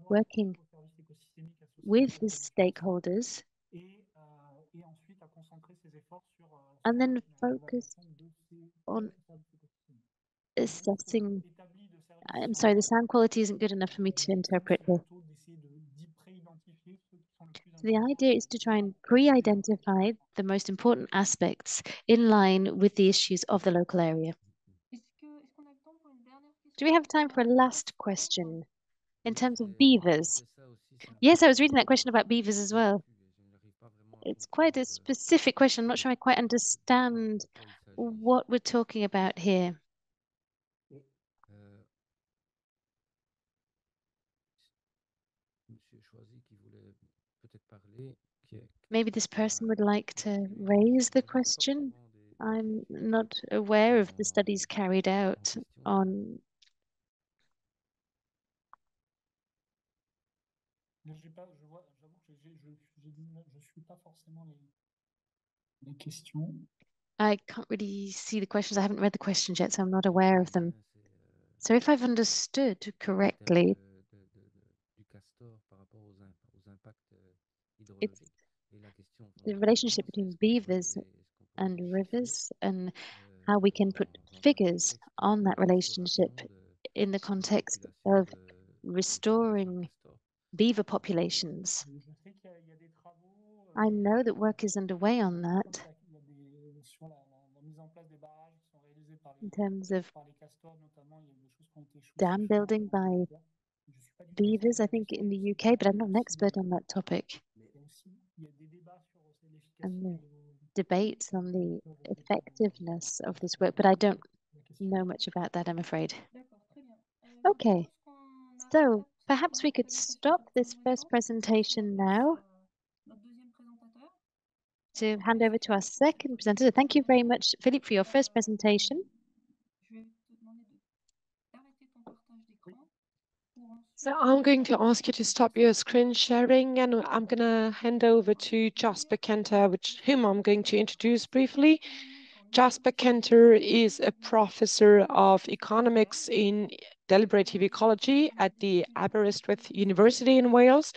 working with the stakeholders, and then focused on assessing. I'm sorry, the sound quality isn't good enough for me to interpret here. So the idea is to try and pre-identify the most important aspects in line with the issues of the local area. Do we have time for a last question in terms of beavers? Yes, I was reading that question about beavers as well. It's quite a specific question. I'm not sure I quite understand what we're talking about here. Maybe this person would like to raise the question. I'm not aware of the studies carried out on I can't really see the questions. I haven't read the questions yet, so I'm not aware of them. So if I've understood correctly, it's the relationship between beavers and rivers and how we can put figures on that relationship in the context of restoring beaver populations. I know that work is underway on that in terms of dam building by beavers, I think in the UK, but I'm not an expert on that topic. And the debates on the effectiveness of this work, but I don't know much about that, I'm afraid. Okay, so perhaps we could stop this first presentation now to hand over to our second presenter. Thank you very much, Philippe, for your first presentation. So I'm going to ask you to stop your screen sharing, and I'm going to hand over to Jasper Kenter, whom I'm going to introduce briefly. Jasper Kenter is a professor of economics in deliberative ecology at the Aberystwyth University in Wales.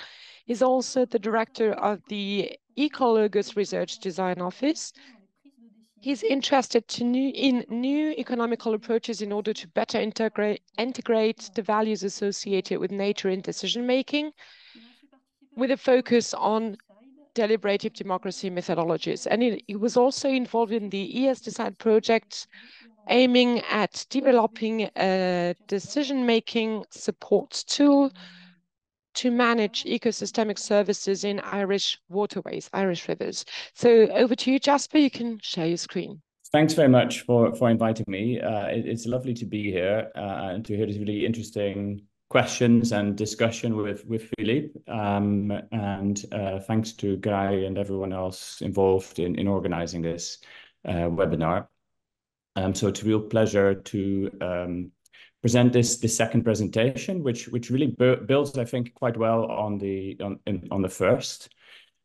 He's also the director of the Ecologos Research Design Office. He's interested in new economical approaches in order to better integrate the values associated with nature in decision-making, with a focus on deliberative democracy methodologies. And he was also involved in the ESDecide project, aiming at developing a decision-making support tool to manage ecosystemic services in Irish waterways, Irish rivers. So over to you, Jasper, you can share your screen. Thanks very much for inviting me. It's lovely to be here and to hear these really interesting questions and discussion with Philippe. Thanks to Guy and everyone else involved in organizing this webinar. So it's a real pleasure to present this second presentation, which really builds, I think, quite well on the first.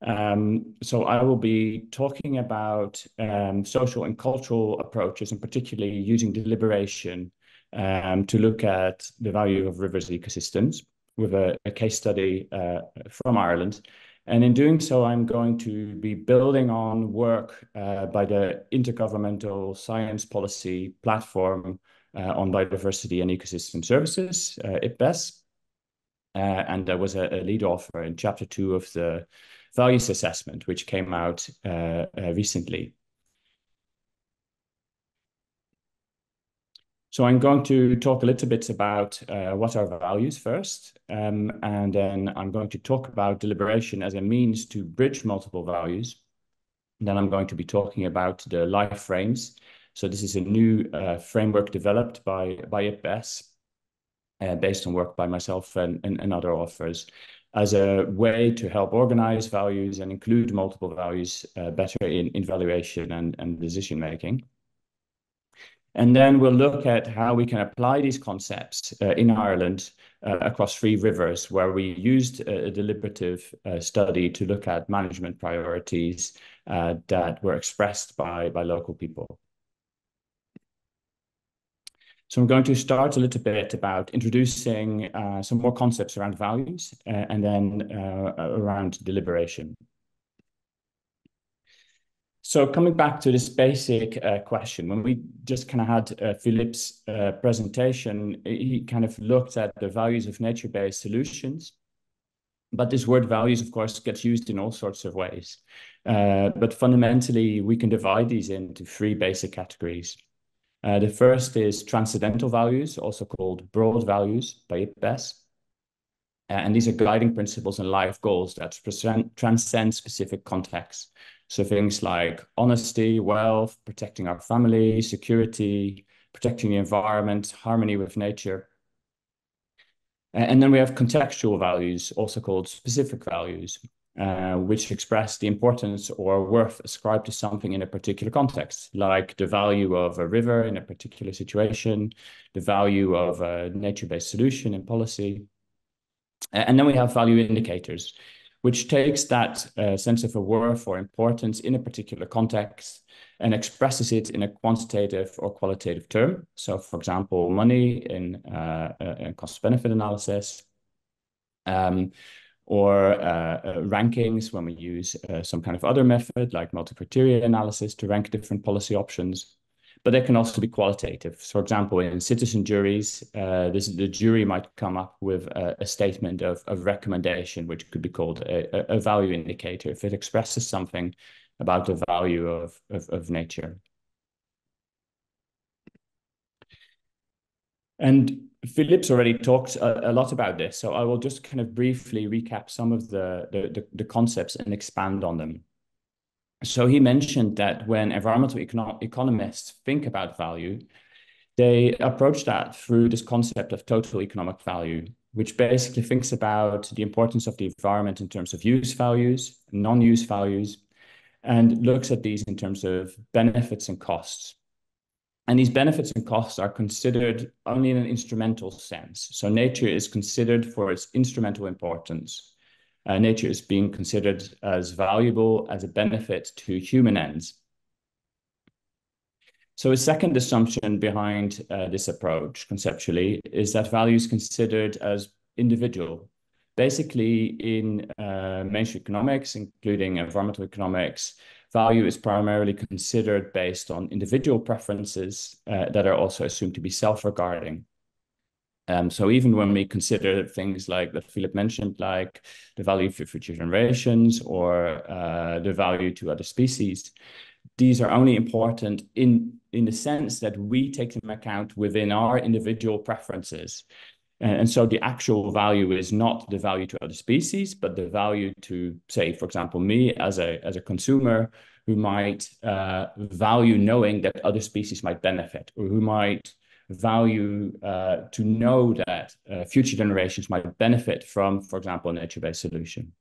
So I will be talking about social and cultural approaches, and particularly using deliberation to look at the value of rivers ecosystems with a case study from Ireland. And in doing so, I'm going to be building on work by the Intergovernmental Science Policy Platform on Biodiversity and Ecosystem Services, IPBES. And I was a lead author in chapter 2 of the values assessment, which came out recently. So I'm going to talk a little bit about what are values first, and then I'm going to talk about deliberation as a means to bridge multiple values. And then I'm going to be talking about the life frames. So this is a new framework developed by IPBES, based on work by myself and other authors, as a way to help organize values and include multiple values better in valuation and decision making. And then we'll look at how we can apply these concepts in Ireland across 3 rivers, where we used a deliberative study to look at management priorities that were expressed by local people. So I'm going to start a little bit about introducing some more concepts around values and then around deliberation. So coming back to this basic question, when we just kind of had Philippe's presentation, he kind of looked at the values of nature-based solutions. But this word values, of course, gets used in all sorts of ways. But fundamentally, we can divide these into 3 basic categories. The first is transcendental values, also called broad values by IPBES. And these are guiding principles and life goals that transcend specific contexts. So things like honesty, wealth, protecting our family, security, protecting the environment, harmony with nature. And then we have contextual values, also called specific values, which express the importance or worth ascribed to something in a particular context, like the value of a river in a particular situation, the value of a nature-based solution in policy. And then we have value indicators, which takes that sense of a worth or importance in a particular context and expresses it in a quantitative or qualitative term. So, for example, money in a cost-benefit analysis, or rankings when we use some kind of other method like multi-criteria analysis to rank different policy options. But they can also be qualitative. So, for example, in citizen juries, the jury might come up with a statement of recommendation, which could be called a value indicator if it expresses something about the value of nature. And Philip's already talked a lot about this, so I will just kind of briefly recap some of the concepts and expand on them. So he mentioned that when environmental economists think about value, they approach that through this concept of total economic value, which basically thinks about the importance of the environment in terms of use values, non-use values, and looks at these in terms of benefits and costs. And these benefits and costs are considered only in an instrumental sense. So nature is considered for its instrumental importance. Nature is being considered as valuable as a benefit to human ends. So a second assumption behind this approach conceptually is that value is considered as individual. Basically, in mainstream economics, including environmental economics, value is primarily considered based on individual preferences that are also assumed to be self-regarding. So even when we consider things like that Philip mentioned, like the value for future generations or the value to other species, these are only important in the sense that we take them account within our individual preferences. And so the actual value is not the value to other species, but the value to, say, for example, me as a consumer who might value knowing that other species might benefit, or who might value to know that future generations might benefit from, for example, a nature-based solution.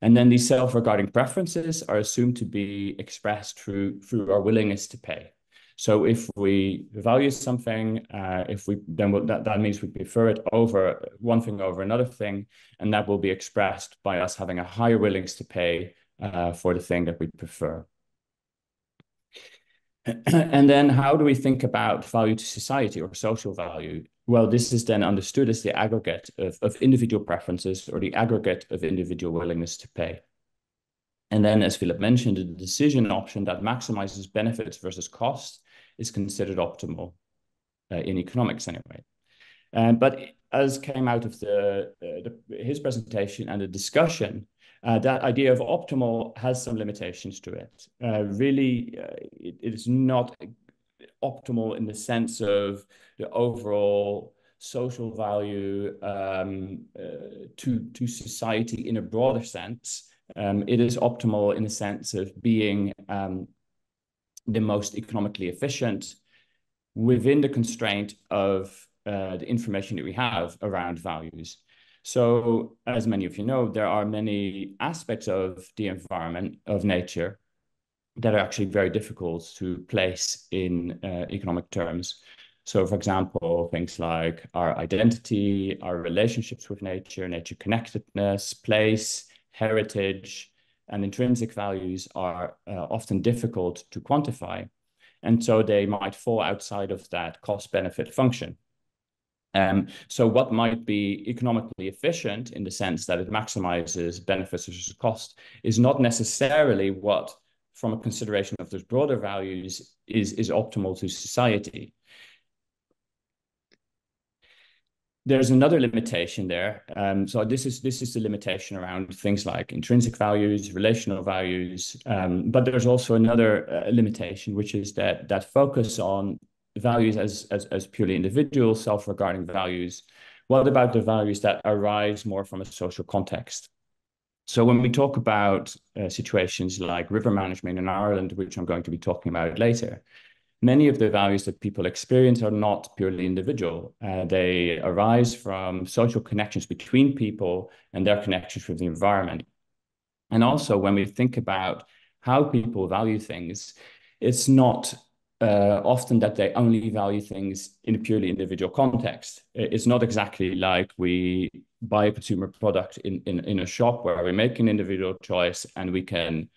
And then these self-regarding preferences are assumed to be expressed through our willingness to pay. So if we value something, that means we prefer it over one thing over another thing, and that will be expressed by us having a higher willingness to pay for the thing that we prefer. And then how do we think about value to society or social value? Well, this is then understood as the aggregate of individual preferences or the aggregate of individual willingness to pay. And then, as Philip mentioned, the decision option that maximizes benefits versus cost is considered optimal in economics anyway. But as came out of his presentation and the discussion, that idea of optimal has some limitations to it. It is not optimal in the sense of the overall social value to society in a broader sense. It is optimal in the sense of being the most economically efficient within the constraint of the information that we have around values. So, as many of you know, there are many aspects of the environment, of nature, that are actually very difficult to place in economic terms. So, for example, things like our identity, our relationships with nature, nature connectedness, place, heritage, and intrinsic values are often difficult to quantify. And so they might fall outside of that cost-benefit function. So what might be economically efficient in the sense that it maximizes benefits versus cost is not necessarily what, from a consideration of those broader values, is optimal to society. There's another limitation there. So this is the limitation around things like intrinsic values, relational values, but there's also another limitation, which is that focus on values as purely individual, self-regarding values. What about the values that arise more from a social context? So when we talk about situations like river management in Ireland, which I'm going to be talking about later, many of the values that people experience are not purely individual. They arise from social connections between people and their connections with the environment. And also when we think about how people value things, it's not often that they only value things in a purely individual context. It's not exactly like we buy a consumer product in a shop where we make an individual choice and we can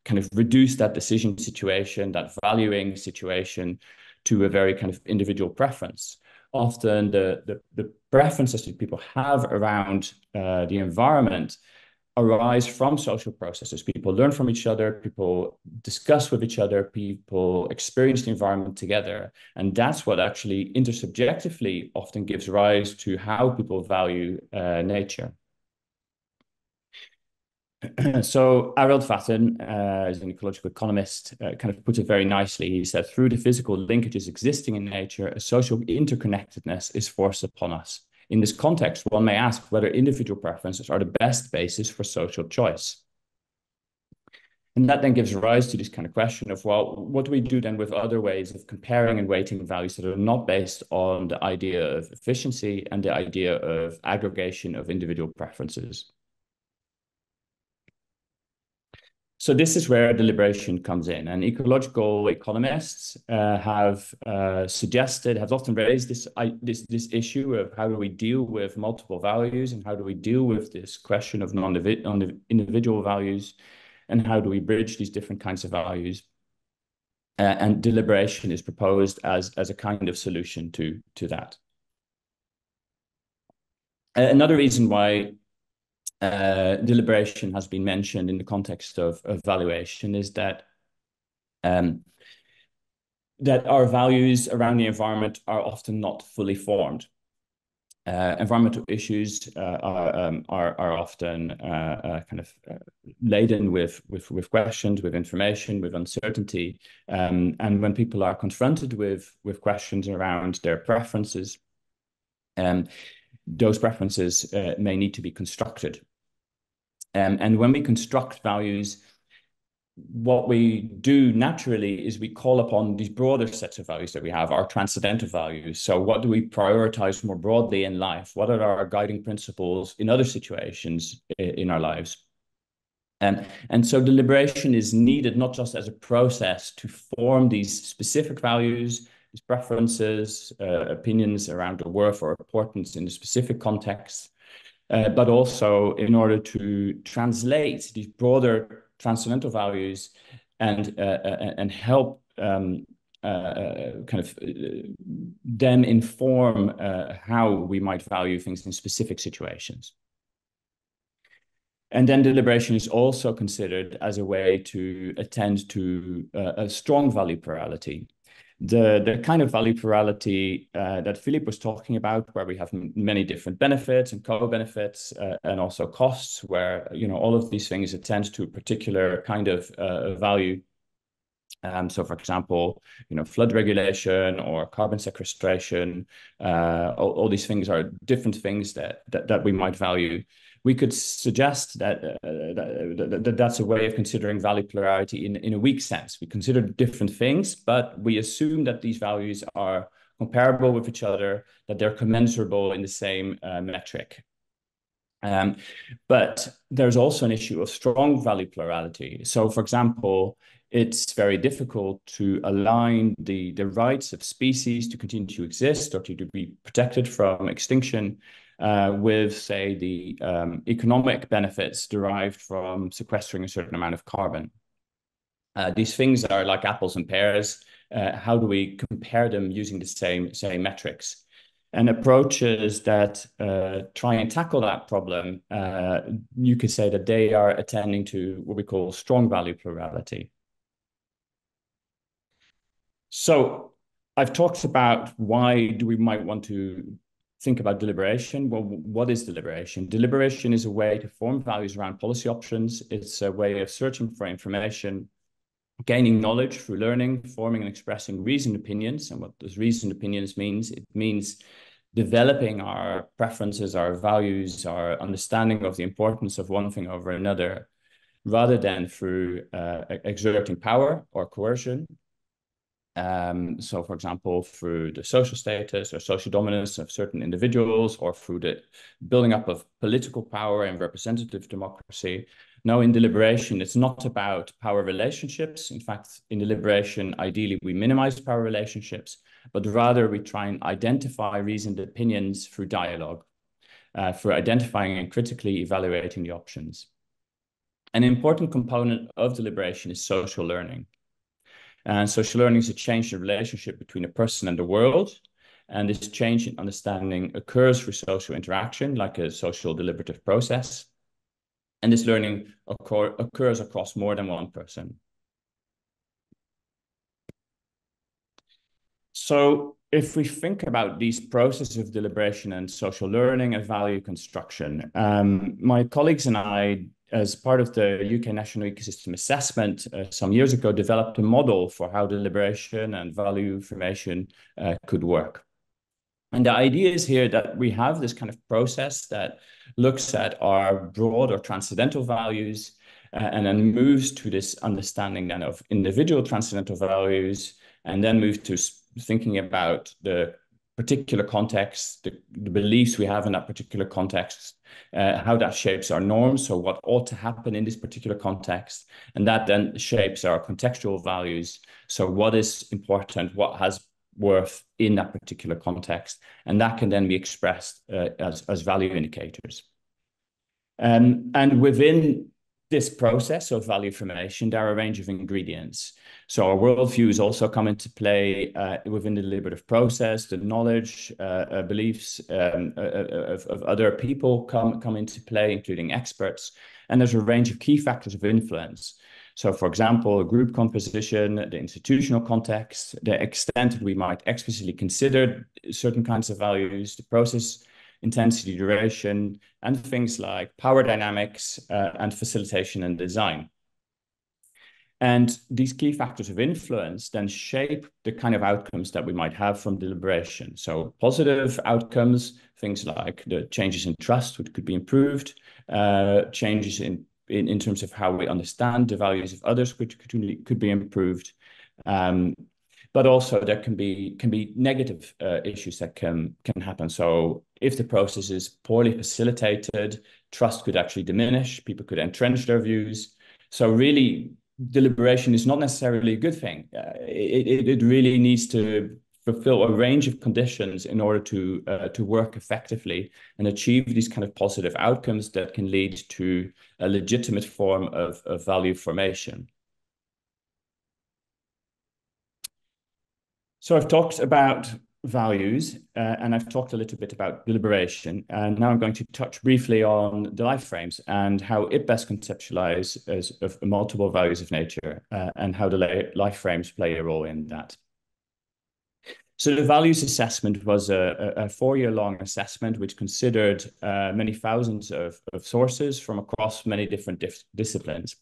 kind of reduce that decision situation, that valuing situation, to a very kind of individual preference. Often the preferences that people have around the environment arise from social processes. People learn from each other, people discuss with each other, people experience the environment together. And that's what actually intersubjectively often gives rise to how people value nature. So Arild Vatten, as an ecological economist, kind of puts it very nicely. He said, through the physical linkages existing in nature, a social interconnectedness is forced upon us. In this context, one may ask whether individual preferences are the best basis for social choice. And that then gives rise to this kind of question of, well, what do we do then with other ways of comparing and weighting values that are not based on the idea of efficiency and the idea of aggregation of individual preferences? So this is where deliberation comes in, and ecological economists have often raised this issue of how do we deal with multiple values, and how do we deal with this question of individual values, and how do we bridge these different kinds of values? And deliberation is proposed as a kind of solution to that. Another reason why deliberation has been mentioned in the context of valuation is that that our values around the environment are often not fully formed. Environmental issues are often kind of laden with questions, with information, with uncertainty, and when people are confronted with questions around their preferences, those preferences may need to be constructed. And when we construct values, what we do naturally is we call upon these broader sets of values that we have, our transcendental values. So what do we prioritize more broadly in life? What are our guiding principles in other situations in our lives? And so deliberation is needed not just as a process to form these specific values, these preferences, opinions around the worth or importance in a specific context, but also in order to translate these broader transcendental values and help kind of them inform how we might value things in specific situations. And then deliberation is also considered as a way to attend to a strong value plurality. The kind of value plurality that Philippe was talking about, where we have many different benefits and co-benefits and also costs, where all of these things attend to a particular kind of value. So, for example, flood regulation or carbon sequestration, all these things are different things that we might value. We could suggest that that's a way of considering value plurality in a weak sense. We consider different things, but we assume that these values are comparable with each other, that they're commensurable in the same metric. But there's also an issue of strong value plurality. So, for example, it's very difficult to align the rights of species to continue to exist or to be protected from extinction with, say, the economic benefits derived from sequestering a certain amount of carbon. These things are like apples and pears. How do we compare them using the same metrics? And approaches that try and tackle that problem, you could say that they are attending to what we call strong value plurality. So I've talked about why we might want to think about deliberation. Well, what is deliberation? Deliberation is a way to form values around policy options. It's a way of searching for information, gaining knowledge through learning, forming and expressing reasoned opinions. And what does reasoned opinions means? It means developing our preferences, our values, our understanding of the importance of one thing over another, rather than through exerting power or coercion. So, for example, through the social status or social dominance of certain individuals, or through the building up of political power and representative democracy, Now, in deliberation, it's not about power relationships. In fact, in deliberation, ideally, we minimize power relationships, but rather we try and identify reasoned opinions through dialogue, for identifying and critically evaluating the options. An important component of deliberation is social learning. And social learning is a change in relationship between a person and the world. And this change in understanding occurs through social interaction, like a social deliberative process. And this learning occurs across more than one person. So if we think about these processes of deliberation and social learning and value construction, my colleagues and I, as part of the UK National Ecosystem Assessment some years ago, developed a model for how deliberation and value formation could work. And the idea is here that we have this kind of process that looks at our broad or transcendental values and then moves to this understanding then of individual transcendental values, and then move to thinking about the particular context, the beliefs we have in that particular context, how that shapes our norms, so what ought to happen in this particular context, and that then shapes our contextual values, so what is important, what has worth in that particular context, and that can then be expressed as value indicators. And within this process of value formation, there are a range of ingredients. So our worldviews also come into play within the deliberative process. The knowledge, beliefs of other people come into play, including experts. And there's a range of key factors of influence. So, for example, group composition, the institutional context, the extent that we might explicitly consider certain kinds of values, the process, intensity, duration, and things like power dynamics and facilitation and design. And these key factors of influence then shape the kind of outcomes that we might have from deliberation. So positive outcomes, things like the changes in trust, which could be improved, changes in terms of how we understand the values of others, which could be improved. But also there can be negative issues that can happen. So if the process is poorly facilitated, trust could actually diminish, people could entrench their views. So really, deliberation is not necessarily a good thing. It really needs to fulfill a range of conditions in order to work effectively and achieve these kind of positive outcomes that can lead to a legitimate form of value formation. So I've talked about values and I've talked a little bit about deliberation, and now I'm going to touch briefly on the life frames and how it best conceptualize as of multiple values of nature and how the life frames play a role in that. So the values assessment was a 4-year-long assessment which considered many thousands of sources from across many different disciplines.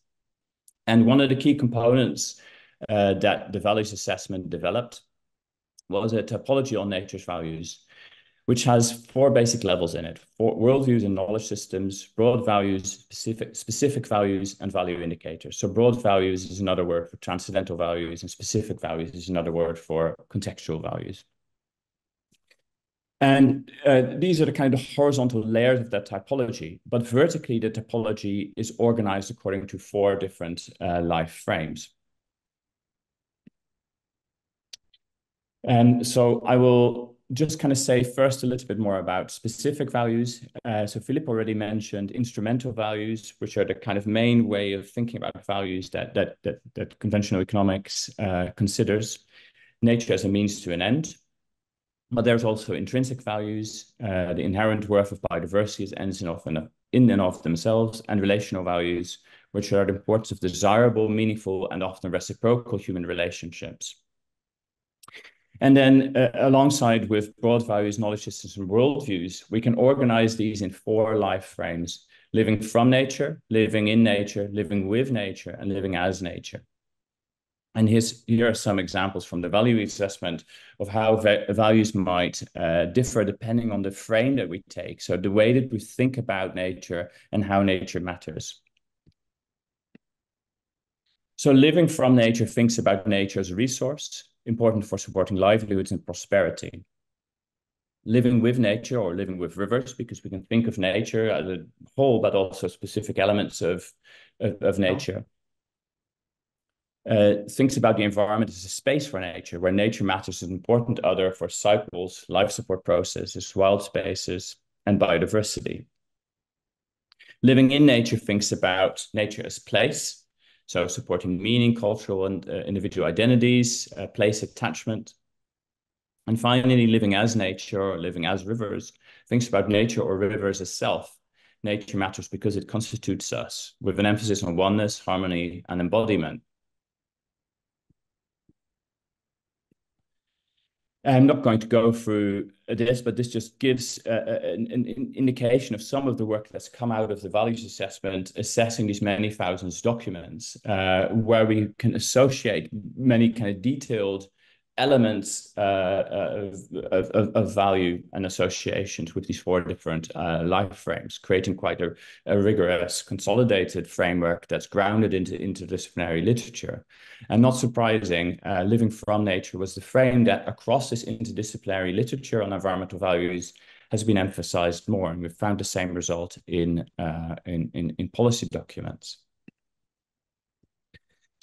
And one of the key components that the values assessment developed was a typology on nature's values, which has 4 basic levels in it: worldviews and knowledge systems, broad values, specific values, and value indicators. So broad values is another word for transcendental values, and specific values is another word for contextual values. And these are the kind of horizontal layers of that typology, but vertically the typology is organized according to 4 different life frames. And so I will just kind of say first a little bit more about specific values. So Philip already mentioned instrumental values, which are the kind of main way of thinking about values that conventional economics considers nature as a means to an end. But there's also intrinsic values, the inherent worth of biodiversity as ends in and of themselves, and relational values, which are the importance of desirable, meaningful, and often reciprocal human relationships. And then alongside with broad values, knowledge systems, and worldviews, we can organize these in 4 life frames: living from nature, living in nature, living with nature, and living as nature. And here are some examples from the value assessment of how values might differ depending on the frame that we take. So the way that we think about nature and how nature matters. So living from nature thinks about nature as a resource, important for supporting livelihoods and prosperity. living with nature or living with rivers, because we can think of nature as a whole, but also specific elements of nature. Thinks about the environment as a space for nature, where nature matters as an important other for cycles, life support processes, wild spaces, and biodiversity. Living in nature thinks about nature as place, so supporting meaning, cultural and individual identities, place attachment. And finally, living as nature or living as rivers thinks about nature or rivers as self. Nature matters because it constitutes us, with an emphasis on oneness, harmony, and embodiment. I'm not going to go through this, but this just gives an indication of some of the work that's come out of the values assessment, assessing these many thousands of documents, where we can associate many kind of detailed elements of value and associations with these 4 different life frames, creating quite a rigorous, consolidated framework that's grounded into interdisciplinary literature. And not surprising, living from nature was the frame that across this interdisciplinary literature on environmental values has been emphasized more, and we've found the same result in policy documents.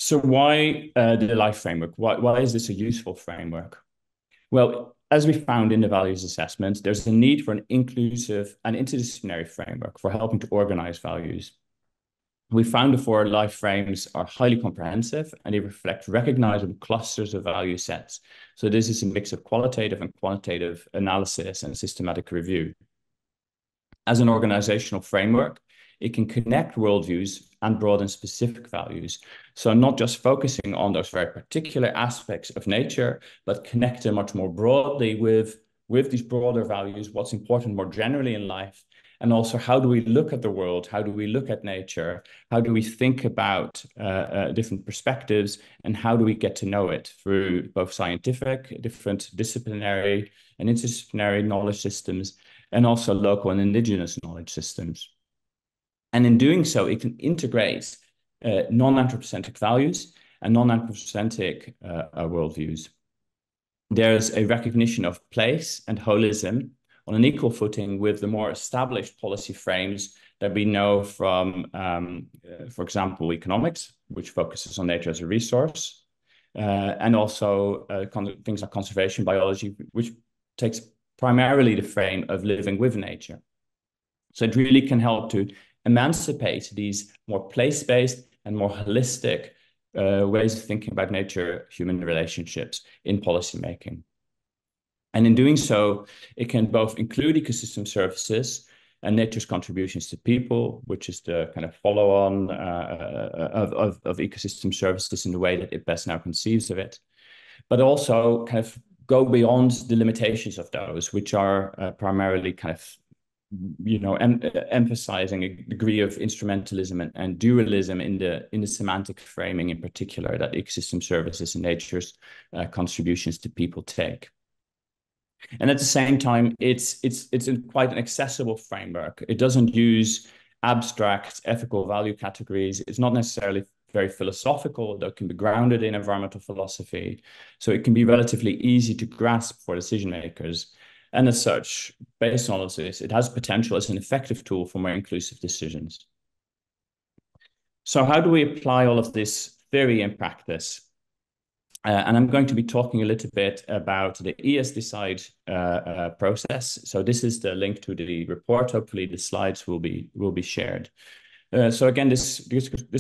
So why the life framework? Why is this a useful framework? Well, as we found in the values assessment, there's a need for an inclusive and interdisciplinary framework for helping to organize values. We found the 4 life frames are highly comprehensive and they reflect recognizable clusters of value sets. So this is a mix of qualitative and quantitative analysis and systematic review. As an organizational framework, it can connect worldviews and broaden specific values. So not just focusing on those very particular aspects of nature, but connect them much more broadly with these broader values, what's important more generally in life, and also how do we look at the world? How do we look at nature? How do we think about different perspectives? And how do we get to know it through both scientific, different disciplinary and interdisciplinary knowledge systems, and also local and indigenous knowledge systems. And in doing so, it can integrate non-anthropocentric values and non-anthropocentric worldviews. There's a recognition of place and holism on an equal footing with the more established policy frames that we know from, for example, economics, which focuses on nature as a resource, and also things like conservation biology, which takes primarily the frame of living with nature. So it really can help to emancipate these more place-based and more holistic ways of thinking about nature-human relationships in policymaking. And in doing so, it can both include ecosystem services and nature's contributions to people, which is the kind of follow-on of ecosystem services in the way that IPBES now conceives of it, but also kind of go beyond the limitations of those, which are primarily kind of emphasizing a degree of instrumentalism and dualism in the semantic framing, in particular, that ecosystem services and nature's contributions to people take. And at the same time, it's quite an accessible framework. It doesn't use abstract ethical value categories. It's not necessarily very philosophical, though it can be grounded in environmental philosophy. So it can be relatively easy to grasp for decision makers. And as such, based on all of this, it has potential as an effective tool for more inclusive decisions. So how do we apply all of this theory in practice? And I'm going to be talking a little bit about the ESDecide process. So this is the link to the report. Hopefully the slides will be shared. So again, this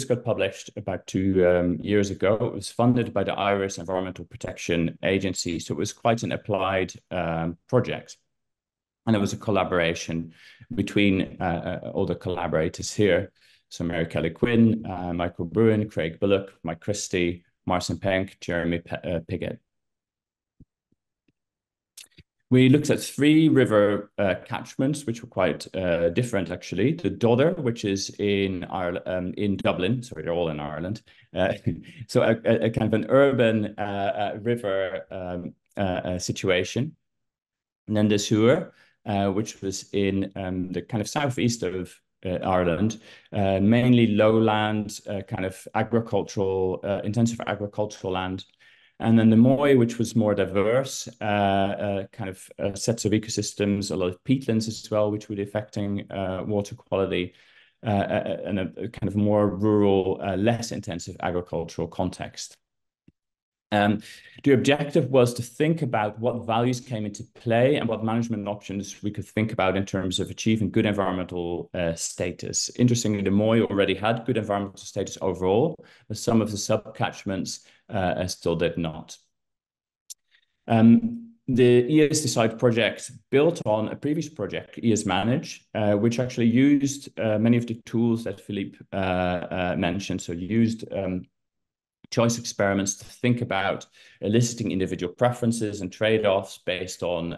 got published about 2 years ago. It was funded by the Irish Environmental Protection Agency. So it was quite an applied project. And it was a collaboration between all the collaborators here. So Mary Kelly Quinn, Michael Bruin, Craig Bullock, Mike Christie, Marcin Penk, Jeremy Piggott. We looked at 3 river catchments, which were quite different, actually. The Dodder, which is in Ireland, in Dublin. Sorry, they're all in Ireland. So a kind of an urban river situation. And then the Suir, which was in the kind of southeast of Ireland, mainly lowland, kind of agricultural, intensive agricultural land. And then the Moy, which was more diverse, kind of sets of ecosystems, a lot of peatlands as well, which would be affecting water quality, and a kind of more rural, less intensive agricultural context. The objective was to think about what values came into play and what management options we could think about in terms of achieving good environmental status. Interestingly, the Moy already had good environmental status overall, but some of the subcatchments still did not. The ESDecide project built on a previous project, ESManage, which actually used many of the tools that Philippe mentioned. So used choice experiments to think about eliciting individual preferences and trade-offs based on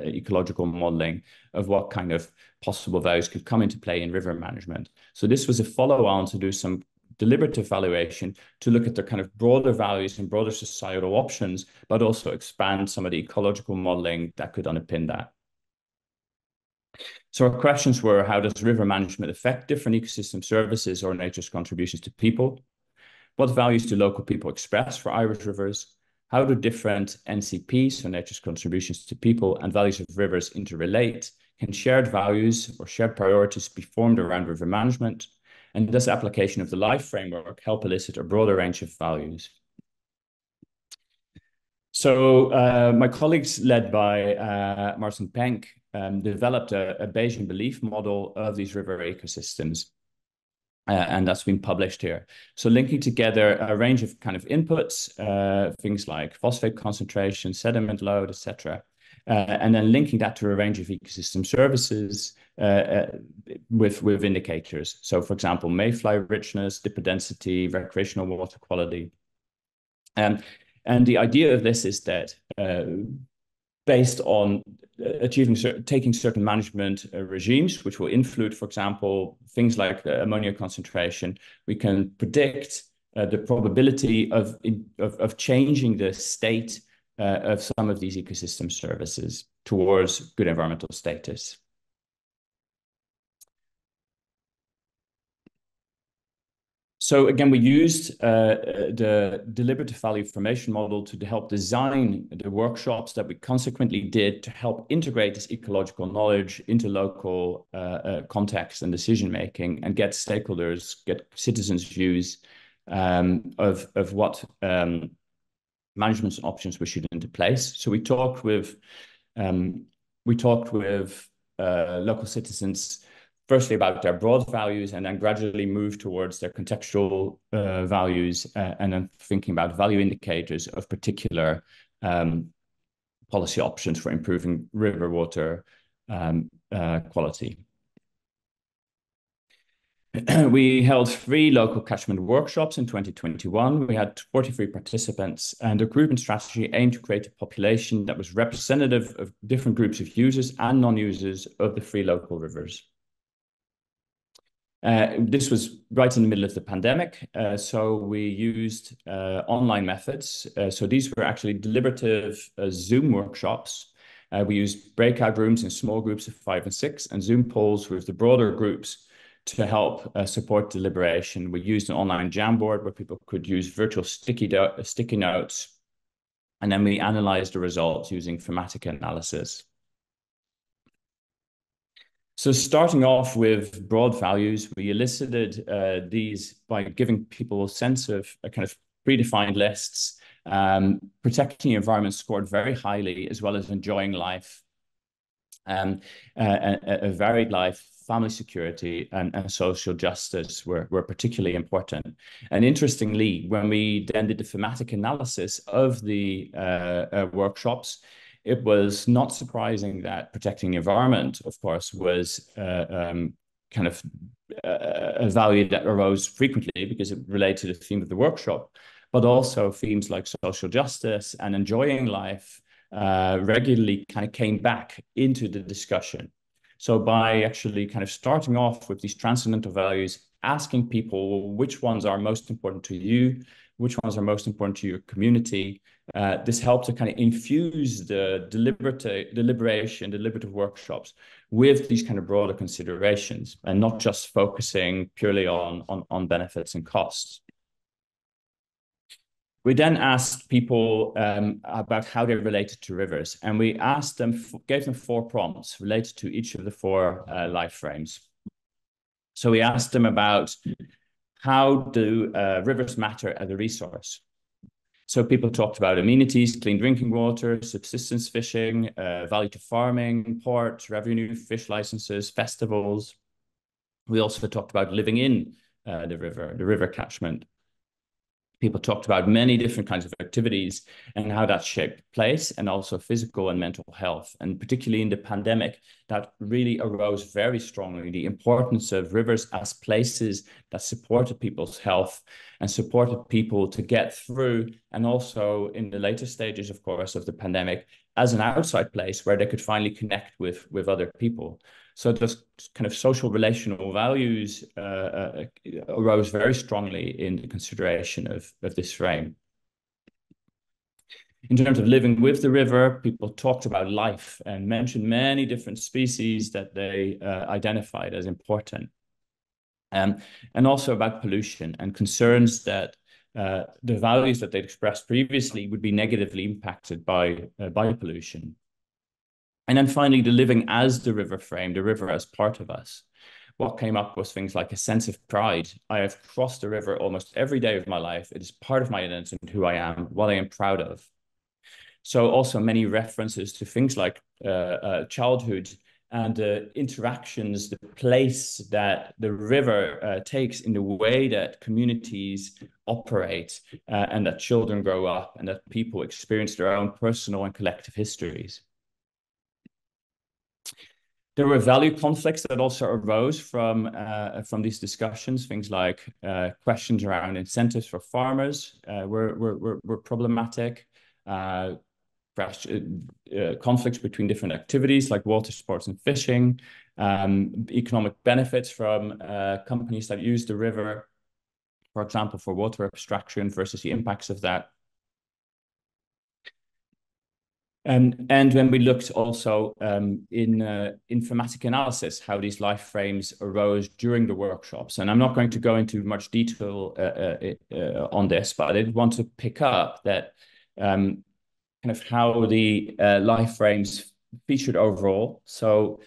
ecological modeling of what kind of possible values could come into play in river management. So this was a follow-on to do some deliberative valuation to look at the kind of broader values and broader societal options, but also expand some of the ecological modeling that could underpin that. So our questions were, how does river management affect different ecosystem services or nature's contributions to people? What values do local people express for Irish rivers? How do different NCPs, so nature's contributions to people, and values of rivers interrelate? Can shared values or shared priorities be formed around river management? And does the application of the Life Framework help elicit a broader range of values? So my colleagues, led by Martin Penk, developed a Bayesian belief model of these river ecosystems. And that's been published here. So linking together a range of kind of inputs, things like phosphate concentration, sediment load, etc., and then linking that to a range of ecosystem services with indicators. So, for example, mayfly richness, dipper density, recreational water quality. And the idea of this is that based on taking certain management regimes, which will influence, for example, things like ammonia concentration, we can predict the probability of changing the state of some of these ecosystem services towards good environmental status. So again, we used the deliberative value formation model to help design the workshops that we consequently did to help integrate this ecological knowledge into local context and decision-making, and get stakeholders, get citizens' views of what management options we should into place. So we talked with local citizens, firstly about their broad values, and then gradually move towards their contextual values, and then thinking about value indicators of particular policy options for improving river water quality. We held 3 local catchment workshops in 2021. We had 43 participants, and the recruitment strategy aimed to create a population that was representative of different groups of users and non-users of the 3 local rivers. This was right in the middle of the pandemic, so we used online methods. So these were actually deliberative Zoom workshops. We used breakout rooms in small groups of 5 and 6, and Zoom polls with the broader groups to help support deliberation. We used an online Jamboard where people could use virtual sticky notes, and then we analyzed the results using thematic analysis. So starting off with broad values, we elicited these by giving people a sense of a kind of predefined lists. Protecting the environment scored very highly, as well as enjoying life, a varied life, family security, and social justice were particularly important. And interestingly, when we then did the thematic analysis of the workshops, it was not surprising that protecting the environment, of course, was kind of a value that arose frequently because it related to the theme of the workshop, but also themes like social justice and enjoying life regularly kind of came back into the discussion. So by actually kind of starting off with these transcendental values, asking people which ones are most important to you, which ones are most important to your community, this helped to kind of infuse the deliberative workshops with these kind of broader considerations, and not just focusing purely on benefits and costs. We then asked people about how they related to rivers, and we asked them, gave them 4 prompts related to each of the 4 life frames. So we asked them about how do rivers matter as a resource. So people talked about amenities, clean drinking water, subsistence fishing, value to farming, ports, revenue, fish licenses, festivals. We also talked about living in the river catchment. People talked about many different kinds of activities and how that shaped place and also physical and mental health. And particularly in the pandemic, that really arose very strongly, the importance of rivers as places that supported people's health and supported people to get through. And also in the later stages, of course, of the pandemic, as an outside place where they could finally connect with other people. So those kind of social relational values arose very strongly in the consideration of this frame. In terms of living with the river, people talked about life and mentioned many different species that they identified as important. And also about pollution and concerns that the values that they'd expressed previously would be negatively impacted by pollution. And then finally, the living as the river frame, the river as part of us. What came up was things like a sense of pride. I have crossed the river almost every day of my life. It is part of my identity and who I am, what I am proud of. So also many references to things like childhood and interactions, the place that the river takes in the way that communities operate and that children grow up and that people experience their own personal and collective histories. There were value conflicts that also arose from these discussions. Things like questions around incentives for farmers were problematic. Conflicts between different activities like water sports and fishing, economic benefits from companies that use the river, for example, for water abstraction versus the impacts of that. And when we looked also in thematic analysis, how these life frames arose during the workshops. And I'm not going to go into much detail on this, but I did want to pick up that kind of how the life frames featured overall. So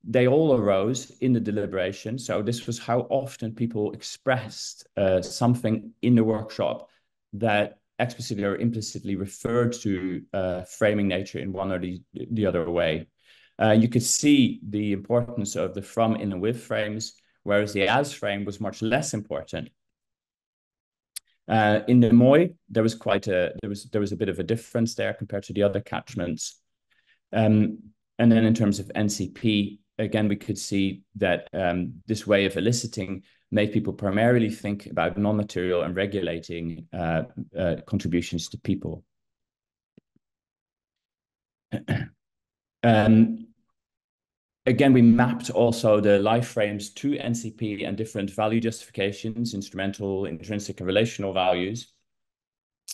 they all arose in the deliberation. So this was how often people expressed something in the workshop that explicitly or implicitly referred to framing nature in one or the other way. You could see the importance of the from, in, and with frames, whereas the as frame was much less important. In the Moy, there was a bit of a difference there compared to the other catchments. And then in terms of NCP, again, we could see that this way of eliciting made people primarily think about non-material and regulating contributions to people. Again, we mapped also the life frames to NCP and different value justifications, instrumental, intrinsic, and relational values.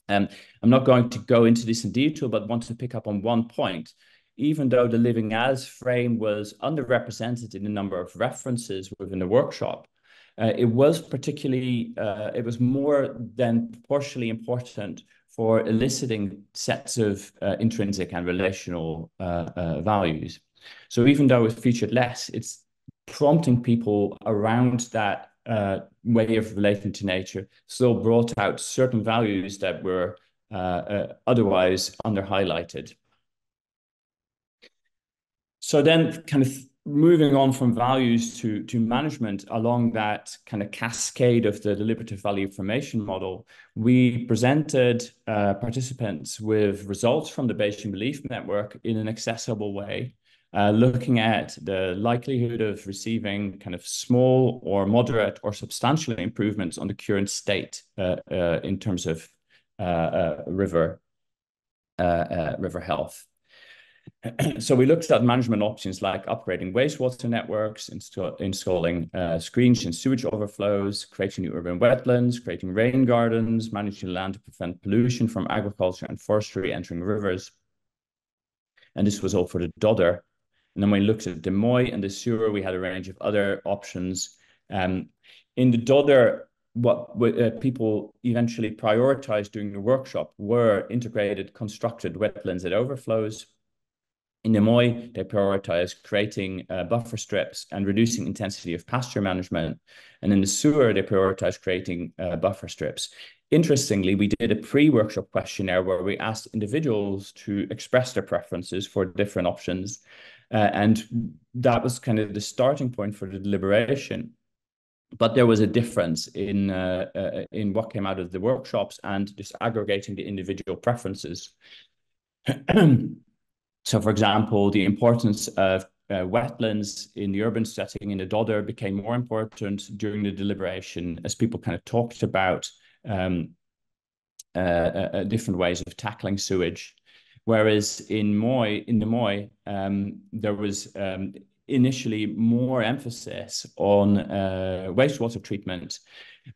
I'm not going to go into this in detail, but want to pick up on one point. Even though the living as frame was underrepresented in the number of references within the workshop, it was particularly, it was more than proportionally important for eliciting sets of intrinsic and relational values. So even though it featured less, it's prompting people around that way of relating to nature still brought out certain values that were otherwise under-highlighted. So then kind of moving on from values to management along that kind of cascade of the deliberative value formation model, we presented participants with results from the Bayesian belief network in an accessible way, looking at the likelihood of receiving kind of small or moderate or substantial improvements on the current state in terms of river health. So we looked at management options like upgrading wastewater networks, installing screens in sewage overflows, creating new urban wetlands, creating rain gardens, managing land to prevent pollution from agriculture and forestry entering rivers. And this was all for the Dodder. And then when we looked at the Moy and the Sewer, we had a range of other options. In the Dodder, what people eventually prioritized during the workshop were integrated constructed wetlands and overflows. In the Moy, they prioritized creating buffer strips and reducing intensity of pasture management. And in the Sewer, they prioritized creating buffer strips. Interestingly, we did a pre-workshop questionnaire where we asked individuals to express their preferences for different options. And that was kind of the starting point for the deliberation. But there was a difference in what came out of the workshops and just aggregating the individual preferences. So, for example, the importance of wetlands in the urban setting in the Dodder became more important during the deliberation as people kind of talked about different ways of tackling sewage. Whereas in the Moy, there was initially more emphasis on wastewater treatment.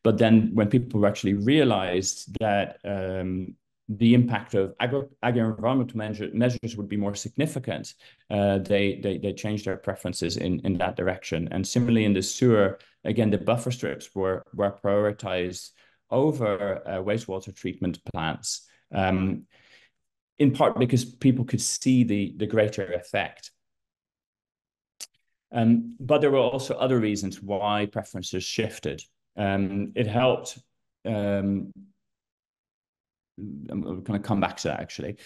But then when people actually realized that the impact of agro-environmental measures would be more significant, they changed their preferences in that direction. And similarly in the Sewer, again, the buffer strips were prioritized over wastewater treatment plants, in part because people could see the greater effect. But there were also other reasons why preferences shifted. It helped I'm going to come back to that actually.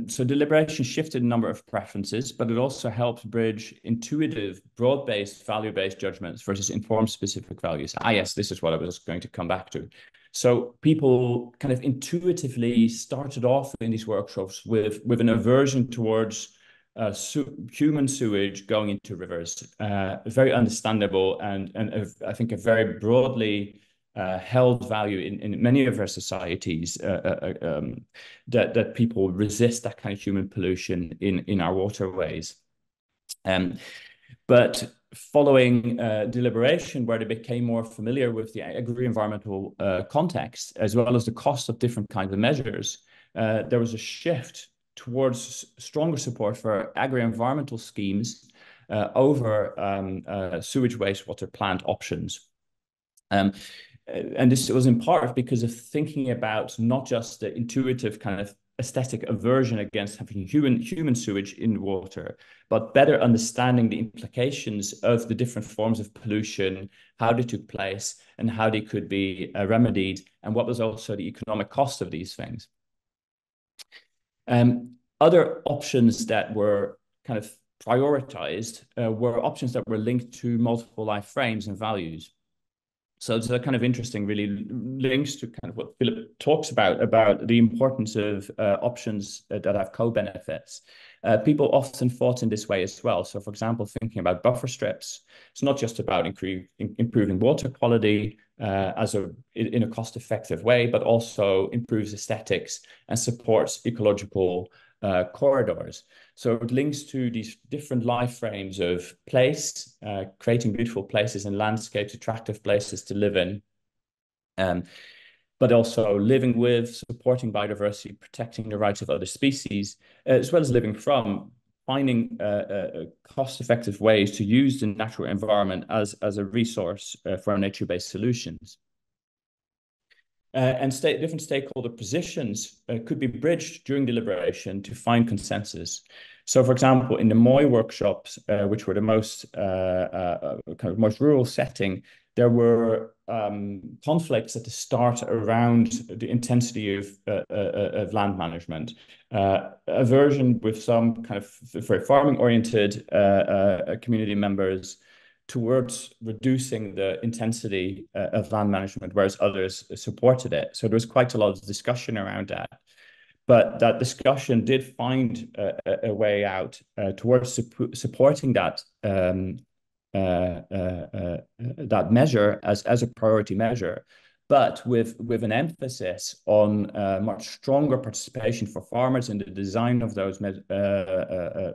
So deliberation shifted a number of preferences, but it also helped bridge intuitive, broad-based, value-based judgments versus informed specific values. Yes, this is what I was going to come back to. So people kind of intuitively started off in these workshops with an aversion towards human sewage going into rivers. Very understandable and I think a very broadly held value in many of our societies, that people resist that kind of human pollution in our waterways. But following deliberation, where they became more familiar with the agri-environmental context, as well as the cost of different kinds of measures, there was a shift towards stronger support for agri-environmental schemes over sewage wastewater plant options. And this was in part because of thinking about not just the intuitive kind of aesthetic aversion against having human sewage in water, but better understanding the implications of the different forms of pollution, how they took place, and how they could be remedied, and what was also the economic cost of these things. Other options that were kind of prioritized were options that were linked to multiple life frames and values. So it's a kind of interesting, really links to kind of what Philip talks about the importance of options that have co-benefits. People often thought in this way as well. So, for example, thinking about buffer strips, it's not just about improving water quality in a cost-effective way, but also improves aesthetics and supports ecological corridors. So it links to these different life frames of place, creating beautiful places and landscapes, attractive places to live in, but also living with, supporting biodiversity, protecting the rights of other species, as well as living from, finding cost-effective ways to use the natural environment as a resource for nature-based solutions. And different stakeholder positions could be bridged during deliberation to find consensus. So, for example, in the Moy workshops, which were the most kind of most rural setting, there were conflicts at the start around the intensity of land management. Aversion with some kind of very farming-oriented community members towards reducing the intensity of land management, whereas others supported it. So there was quite a lot of discussion around that. But that discussion did find a way out towards supporting that that measure as a priority measure, but with an emphasis on much stronger participation for farmers in the design of those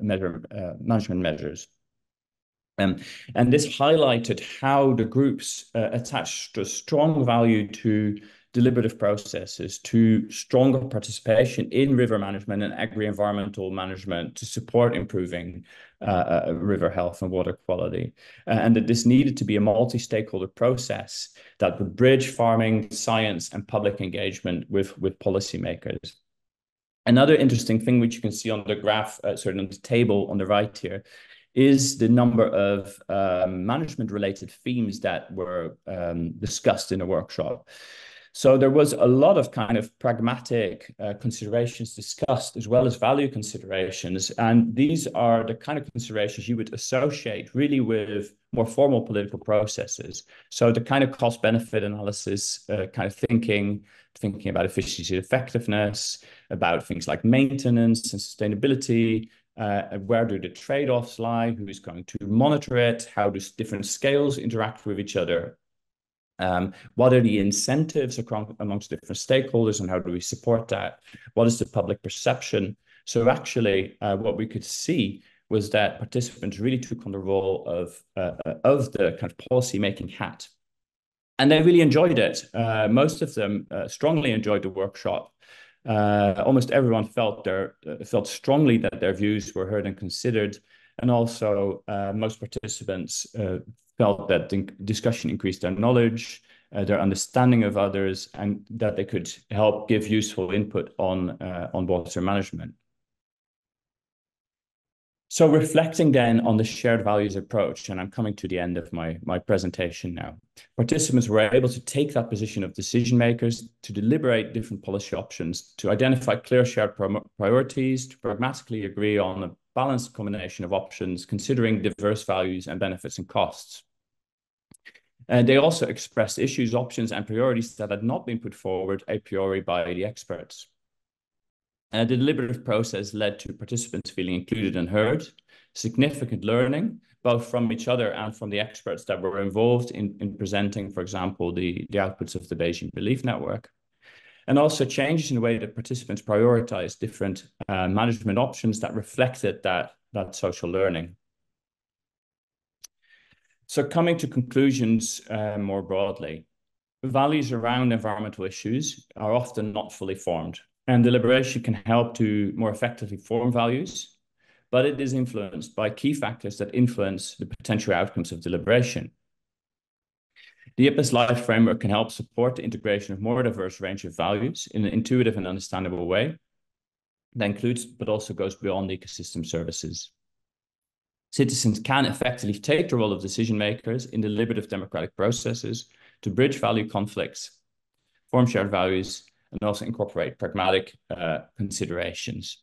management measures. And this highlighted how the groups attached a strong value to deliberative processes to stronger participation in river management and agri-environmental management to support improving river health and water quality. And that this needed to be a multi-stakeholder process that would bridge farming, science, and public engagement with policymakers. Another interesting thing which you can see on the graph, on the table on the right here, is the number of management-related themes that were discussed in the workshop. So there was a lot of kind of pragmatic considerations discussed, as well as value considerations. And these are the kind of considerations you would associate really with more formal political processes. So the kind of cost-benefit analysis, kind of thinking about efficiency and effectiveness, about things like maintenance and sustainability, where do the trade-offs lie, who is going to monitor it, how do different scales interact with each other, what are the incentives amongst different stakeholders and how do we support that, what is the public perception. So actually what we could see was that participants really took on the role of the kind of policy-making hat. And they really enjoyed it. Most of them strongly enjoyed the workshop. Almost everyone felt strongly that their views were heard and considered. And also most participants felt that the discussion increased their knowledge, their understanding of others, and that they could help give useful input on water management. So reflecting then on the shared values approach, and I'm coming to the end of my presentation now, participants were able to take that position of decision makers to deliberate different policy options, to identify clear shared priorities, to pragmatically agree on a balanced combination of options, considering diverse values and benefits and costs. They also expressed issues, options, and priorities that had not been put forward a priori by the experts. The deliberative process led to participants feeling included and heard, significant learning, both from each other and from the experts that were involved in presenting, for example, the outputs of the Beijing Belief Network, and also changes in the way that participants prioritized different management options that reflected that social learning. So coming to conclusions more broadly, values around environmental issues are often not fully formed. And deliberation can help to more effectively form values, but it is influenced by key factors that influence the potential outcomes of deliberation. The IPBES Life Framework can help support the integration of more diverse range of values in an intuitive and understandable way that includes, but also goes beyond ecosystem services. Citizens can effectively take the role of decision makers in deliberative democratic processes to bridge value conflicts, form shared values, and also incorporate pragmatic considerations.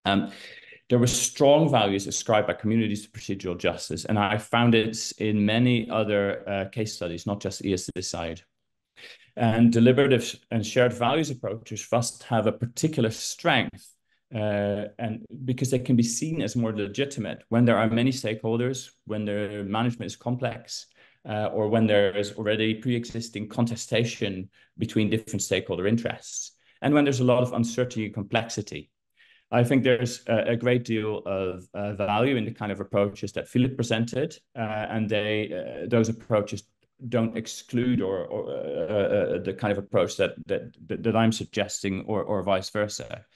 There were strong values ascribed by communities to procedural justice, and I found it in many other case studies, not just ESDecide. And deliberative and shared values approaches must have a particular strength, and because they can be seen as more legitimate when there are many stakeholders, when the management is complex, or when there is already pre-existing contestation between different stakeholder interests, and when there's a lot of uncertainty and complexity. I think there's a great deal of value in the kind of approaches that Philip presented, and those approaches don't exclude or the kind of approach that I'm suggesting, or vice versa.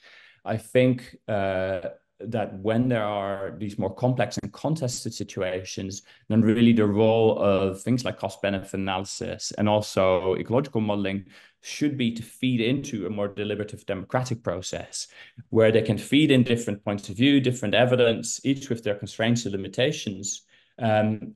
I think that when there are these more complex and contested situations, then really the role of things like cost-benefit analysis and also ecological modeling should be to feed into a more deliberative democratic process where they can feed in different points of view, different evidence, each with their constraints and limitations,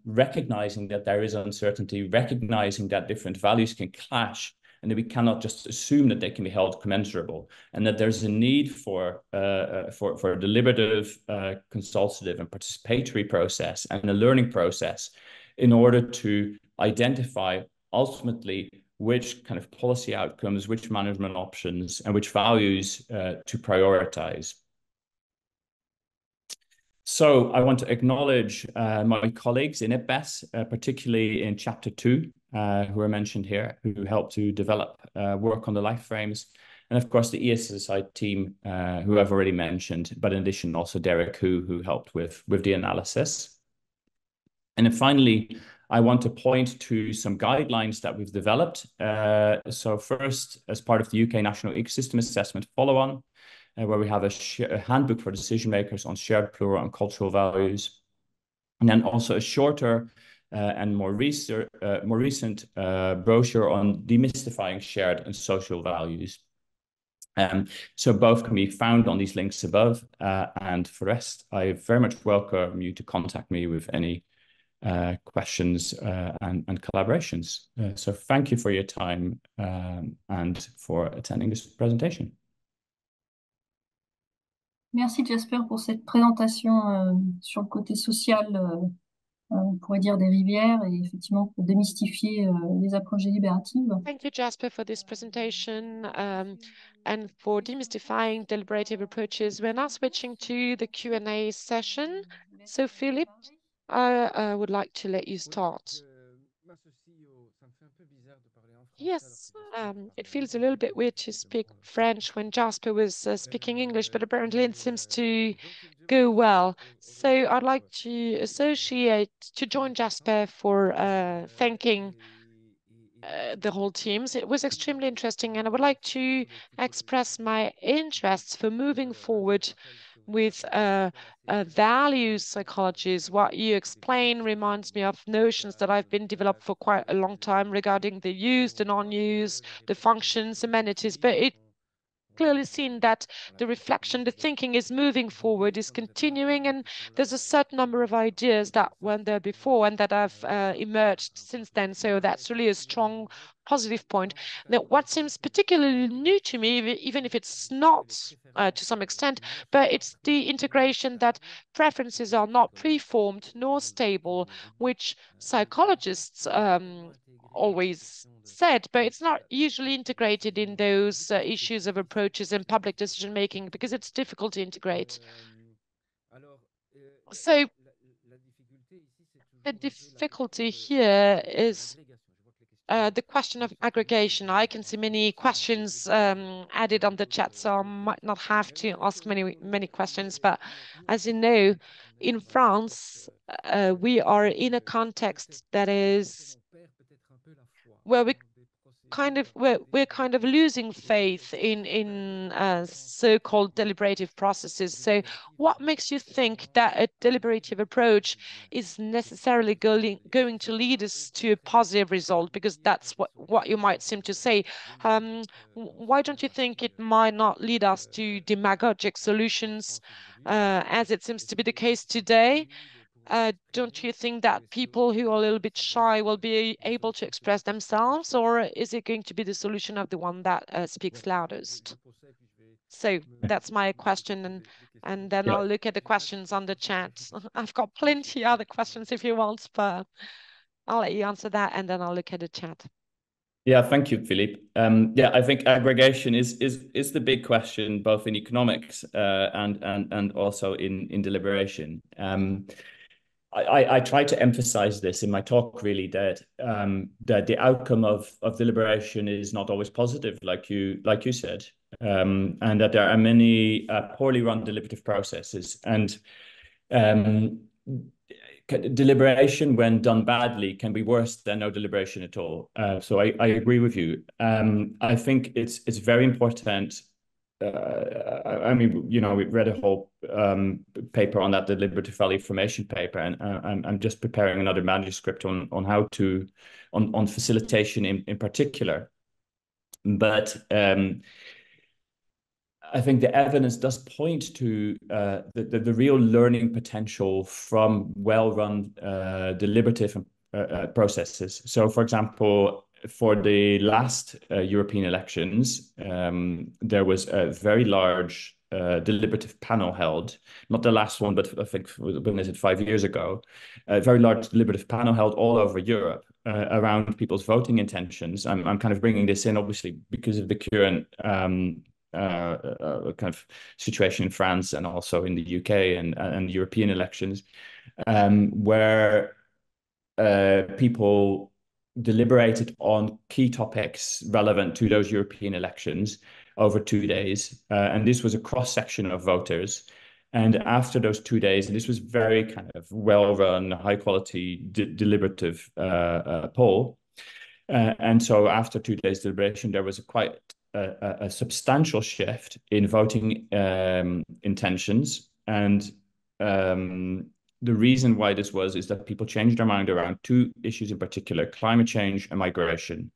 recognizing that there is uncertainty, recognizing that different values can clash, and that we cannot just assume that they can be held commensurable, and that there's a need for a deliberative, consultative, and participatory process and a learning process in order to identify ultimately which kind of policy outcomes, which management options, and which values to prioritize. So I want to acknowledge my colleagues in IPBES, particularly in Chapter 2, who are mentioned here, who helped to develop work on the life frames. And of course, the ESDecide team, who I've already mentioned, but in addition, also Derek, who helped with the analysis. And then finally, I want to point to some guidelines that we've developed. So first, as part of the UK National Ecosystem Assessment follow-on, where we have a handbook for decision makers on shared plural and cultural values. And then also a shorter and more recent brochure on demystifying shared and social values. So both can be found on these links above. And for the rest, I very much welcome you to contact me with any questions and collaborations. So thank you for your time and for attending this presentation. Merci Jasper pour cette présentation sur le côté social, on pourrait dire des rivières, et effectivement pour démystifier les approches délibératives. Thank you, Jasper, for this presentation and for demystifying deliberative approaches. We're now switching to the Q&A session. So, Philippe, I would like to let you start. Yes, it feels a little bit weird to speak French when Jasper was speaking English, but apparently it seems to go well. So I'd like to join Jasper for thanking the whole teams. It was extremely interesting, and I would like to express my interests for moving forward with values psychologies. What you explain reminds me of notions that I've been developed for quite a long time regarding the use, the non-use, the functions, amenities, but it clearly seen that the reflection, the thinking is moving forward, is continuing, and there's a certain number of ideas that weren't there before and that have emerged since then. So that's really a strong positive point. Now, what seems particularly new to me, even if it's not to some extent, but it's the integration that preferences are not preformed nor stable, which psychologists always said, but it's not usually integrated in those issues of approaches and public decision making because it's difficult to integrate. So the difficulty here is the question of aggregation. I can see many questions added on the chat, so I might not have to ask many questions. But as you know, in France, we are in a context that is where we're kind of losing faith in so-called deliberative processes. So what makes you think that a deliberative approach is necessarily going to lead us to a positive result? Because that's what you might seem to say. Why don't you think it might not lead us to demagogic solutions, as it seems to be the case today? Don't you think that people who are a little bit shy will be able to express themselves, or is it going to be the solution of the one that speaks loudest? So that's my question, and then I'll look at the questions on the chat. I've got plenty other questions if you want, but I'll let you answer that, and then I'll look at the chat. Yeah, thank you, Philippe. Yeah, I think aggregation is the big question, both in economics and also in deliberation. I try to emphasize this in my talk, really, that the outcome of deliberation is not always positive, like you said, and that there are many poorly run deliberative processes, and deliberation, when done badly, can be worse than no deliberation at all. So I agree with you. I think it's very important. I mean, you know, we've read a whole paper on that deliberative value formation paper, and I'm just preparing another manuscript on how to on facilitation in particular. But I think the evidence does point to the real learning potential from well-run deliberative processes. So, for example, for the last European elections, there was a very large deliberative panel held, not the last one, but I think, when is it, 5 years ago, a very large deliberative panel held all over Europe around people's voting intentions. I'm kind of bringing this in, obviously, because of the current kind of situation in France and also in the UK and European elections, where people deliberated on key topics relevant to those European elections over 2 days. And this was a cross-section of voters. And after those 2 days, and this was very kind of well-run, high-quality, deliberative poll. And so after 2 days deliberation, there was a substantial shift in voting intentions. And the reason why this is that people changed their mind around 2 issues in particular: climate change and migration.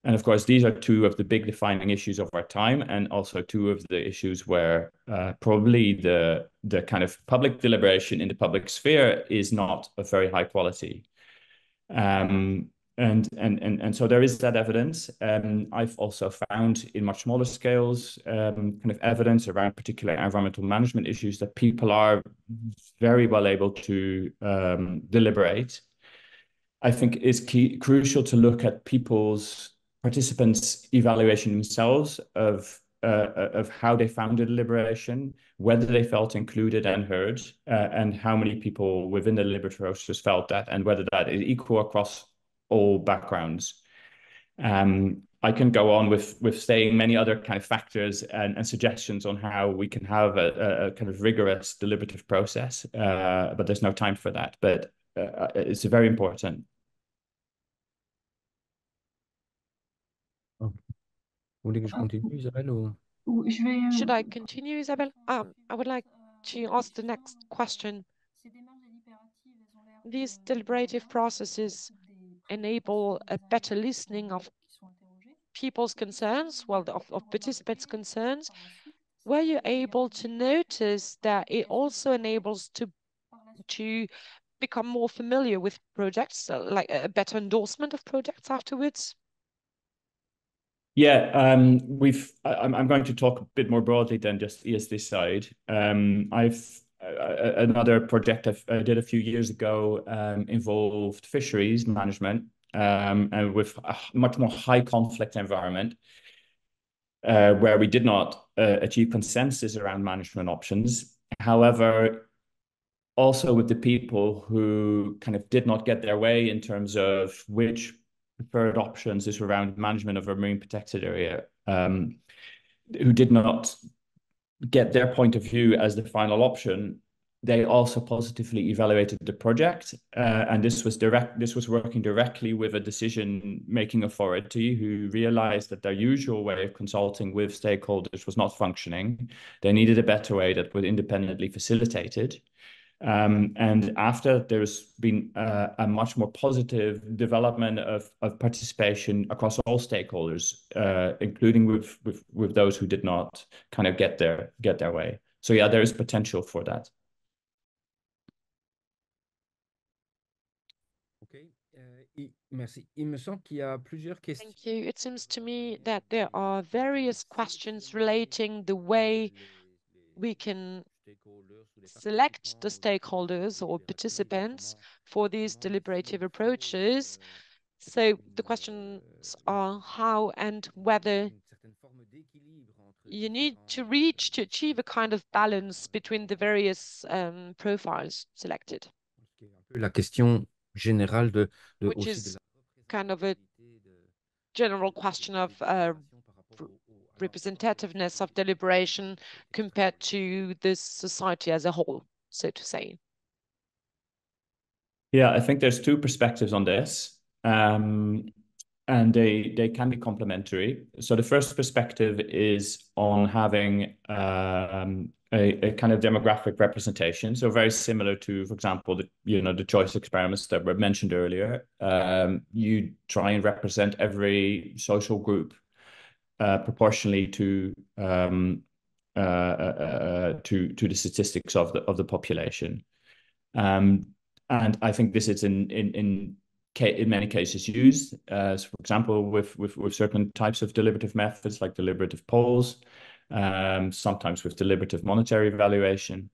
And of course, these are 2 of the big defining issues of our time, and also 2 of the issues where probably the kind of public deliberation in the public sphere is not of very high quality. And so there is that evidence. I've also found in much smaller scales kind of evidence around particular environmental management issues that people are very well able to deliberate. I think it's crucial to look at participants' evaluation themselves of how they found the deliberation, whether they felt included and heard, and how many people within the deliberative process felt that, and whether that is equal across all backgrounds. I can go on with saying many other kind of factors and suggestions on how we can have a kind of rigorous deliberative process, but there's no time for that. But it's very important. Vous voulez que je continue, Isabelle, ou... Should I continue, Isabelle? I would like to ask the next question. These deliberative processes enable a better listening of people's concerns, well, of participants' concerns. Were you able to notice that it also enables to become more familiar with projects, like a better endorsement of projects afterwards? Yeah, I'm going to talk a bit more broadly than just ESDecide. Another project I did a few years ago involved fisheries management, and with a much more high conflict environment, where we did not achieve consensus around management options. However, also with the people who kind of did not get their way in terms of which preferred options is around management of a marine protected area, who did not get their point of view as the final option, they also positively evaluated the project. And this was working directly with a decision-making authority who realized that their usual way of consulting with stakeholders was not functioning. They needed a better way that would independently facilitate it. And after, there's been a much more positive development of participation across all stakeholders, including with those who did not kind of get their way. So yeah, there is potential for that. Okay, merci. Il me semble qu'il y a plusieurs questions. Thank you. It seems to me that there are various questions relating the way we can select the stakeholders or participants for these deliberative approaches. So the questions are how and whether you need to achieve a kind of balance between the various profiles selected. La question générale which is kind of a general question of representativeness of deliberation compared to this society as a whole, so to say. Yeah, I think there's 2 perspectives on this, and they can be complementary. So the first perspective is on having a kind of demographic representation. So very similar to, for example, the choice experiments that were mentioned earlier. You try and represent every social group proportionally to the statistics of the population. And I think this is in many cases used, so for example, with certain types of deliberative methods like deliberative polls, sometimes with deliberative monetary evaluation.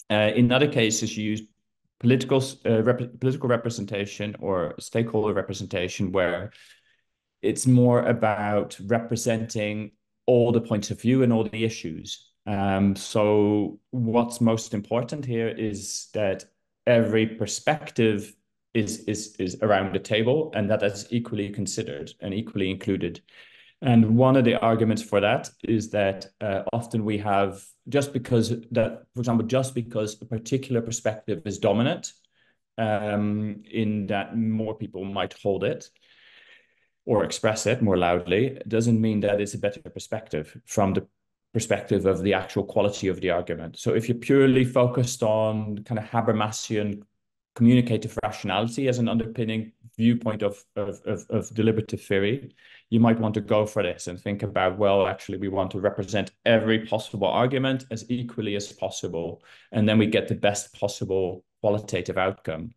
In other cases, you use political representation or stakeholder representation, where it's more about representing all the points of view and all the issues. So what's most important here is that every perspective is around the table, and that is equally considered and equally included. And one of the arguments for that is that often we have, just because that, for example, just because a particular perspective is dominant, in that more people might hold it or express it more loudly, doesn't mean that it's a better perspective from the perspective of the actual quality of the argument. So if you're purely focused on kind of Habermasian communicative rationality as an underpinning viewpoint of deliberative theory, you might want to go for this and think about, well, actually, we want to represent every possible argument as equally as possible, and then we get the best possible qualitative outcome.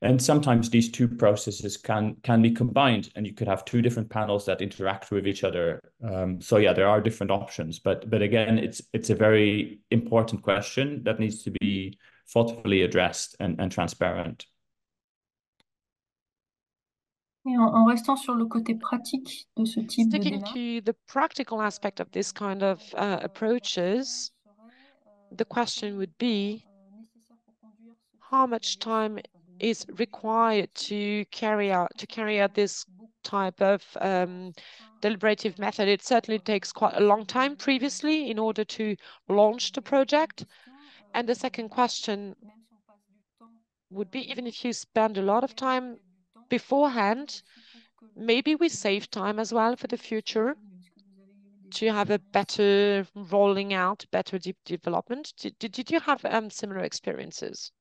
And sometimes these two processes can be combined, and you could have two different panels that interact with each other. So yeah, there are different options, but again, it's a very important question that needs to be thoughtfully addressed and transparent. Et en restant sur le côté pratique de ce type de Sticking démarche, to the practical aspect of this kind of approaches, the question would be, how much time is required to carry out this type of deliberative method? It certainly takes quite a long time previously in order to launch the project. And the second question would be, even if you spend a lot of time beforehand, maybe we save time as well for the future to have a better rolling out, better deep development. Did you have similar experiences?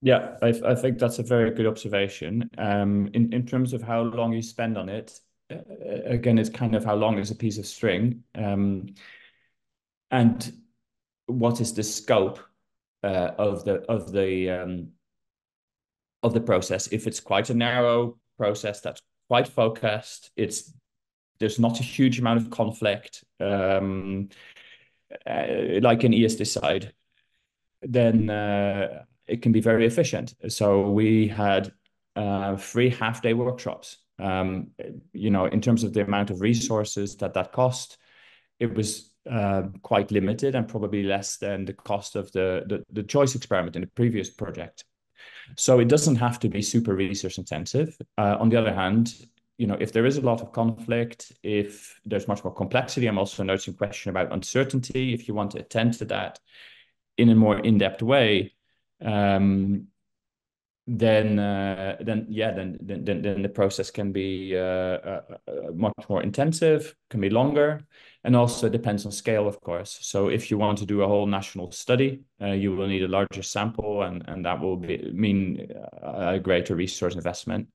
Yeah, I think that's a very good observation. In terms of how long you spend on it, again, it's kind of how long is a piece of string, and what is the scope of the process. If it's quite a narrow process that's quite focused, there's not a huge amount of conflict, like in ESDecide, then it can be very efficient. So we had 3 half-day workshops. In terms of the amount of resources that cost, it was quite limited and probably less than the cost of the choice experiment in the previous project. So it doesn't have to be super research intensive. On the other hand, if there is a lot of conflict, if there's much more complexity, I'm also noticing a question about uncertainty. If you want to attend to that in a more in-depth way, then the process can be much more intensive, can be longer, and also depends on scale, of course. So if you want to do a whole national study, you will need a larger sample, and that will mean a greater resource investment.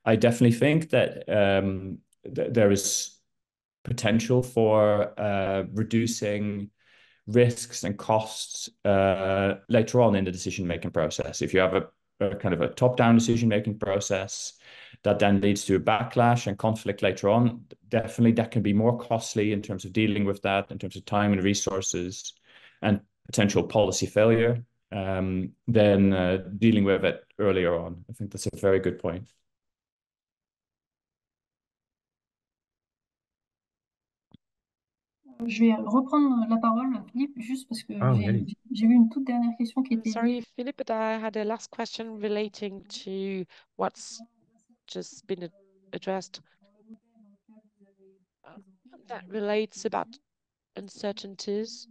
I definitely think that there is potential for reducing risks and costs later on in the decision-making process. If you have a kind of a top-down decision-making process that then leads to a backlash and conflict later on, definitely that can be more costly in terms of dealing with that, in terms of time and resources and potential policy failure, than dealing with it earlier on. I think that's a very good point. Je vais reprendre la parole, Philippe, juste parce que j'ai vu une toute dernière question qui était... Sorry, Philippe, but I had a last question relating to what's just been addressed. That relates about uncertainties.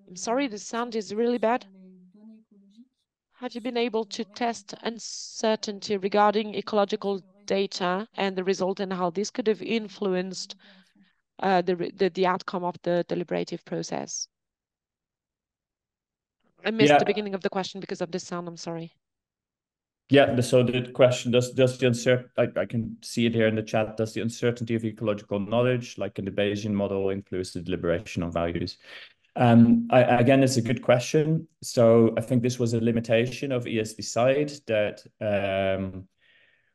I'm sorry, the sound is really bad. Have you been able to test uncertainty regarding ecological data and the result, and how this could have influenced the outcome of the deliberative process? I missed the beginning of the question because of the sound. I'm sorry. Yeah, so the question, does the uncertainty, I can see it here in the chat, does the uncertainty of ecological knowledge, like in the Bayesian model, influence the deliberation of values? Again, it's a good question. So I think this was a limitation of ESDecide, that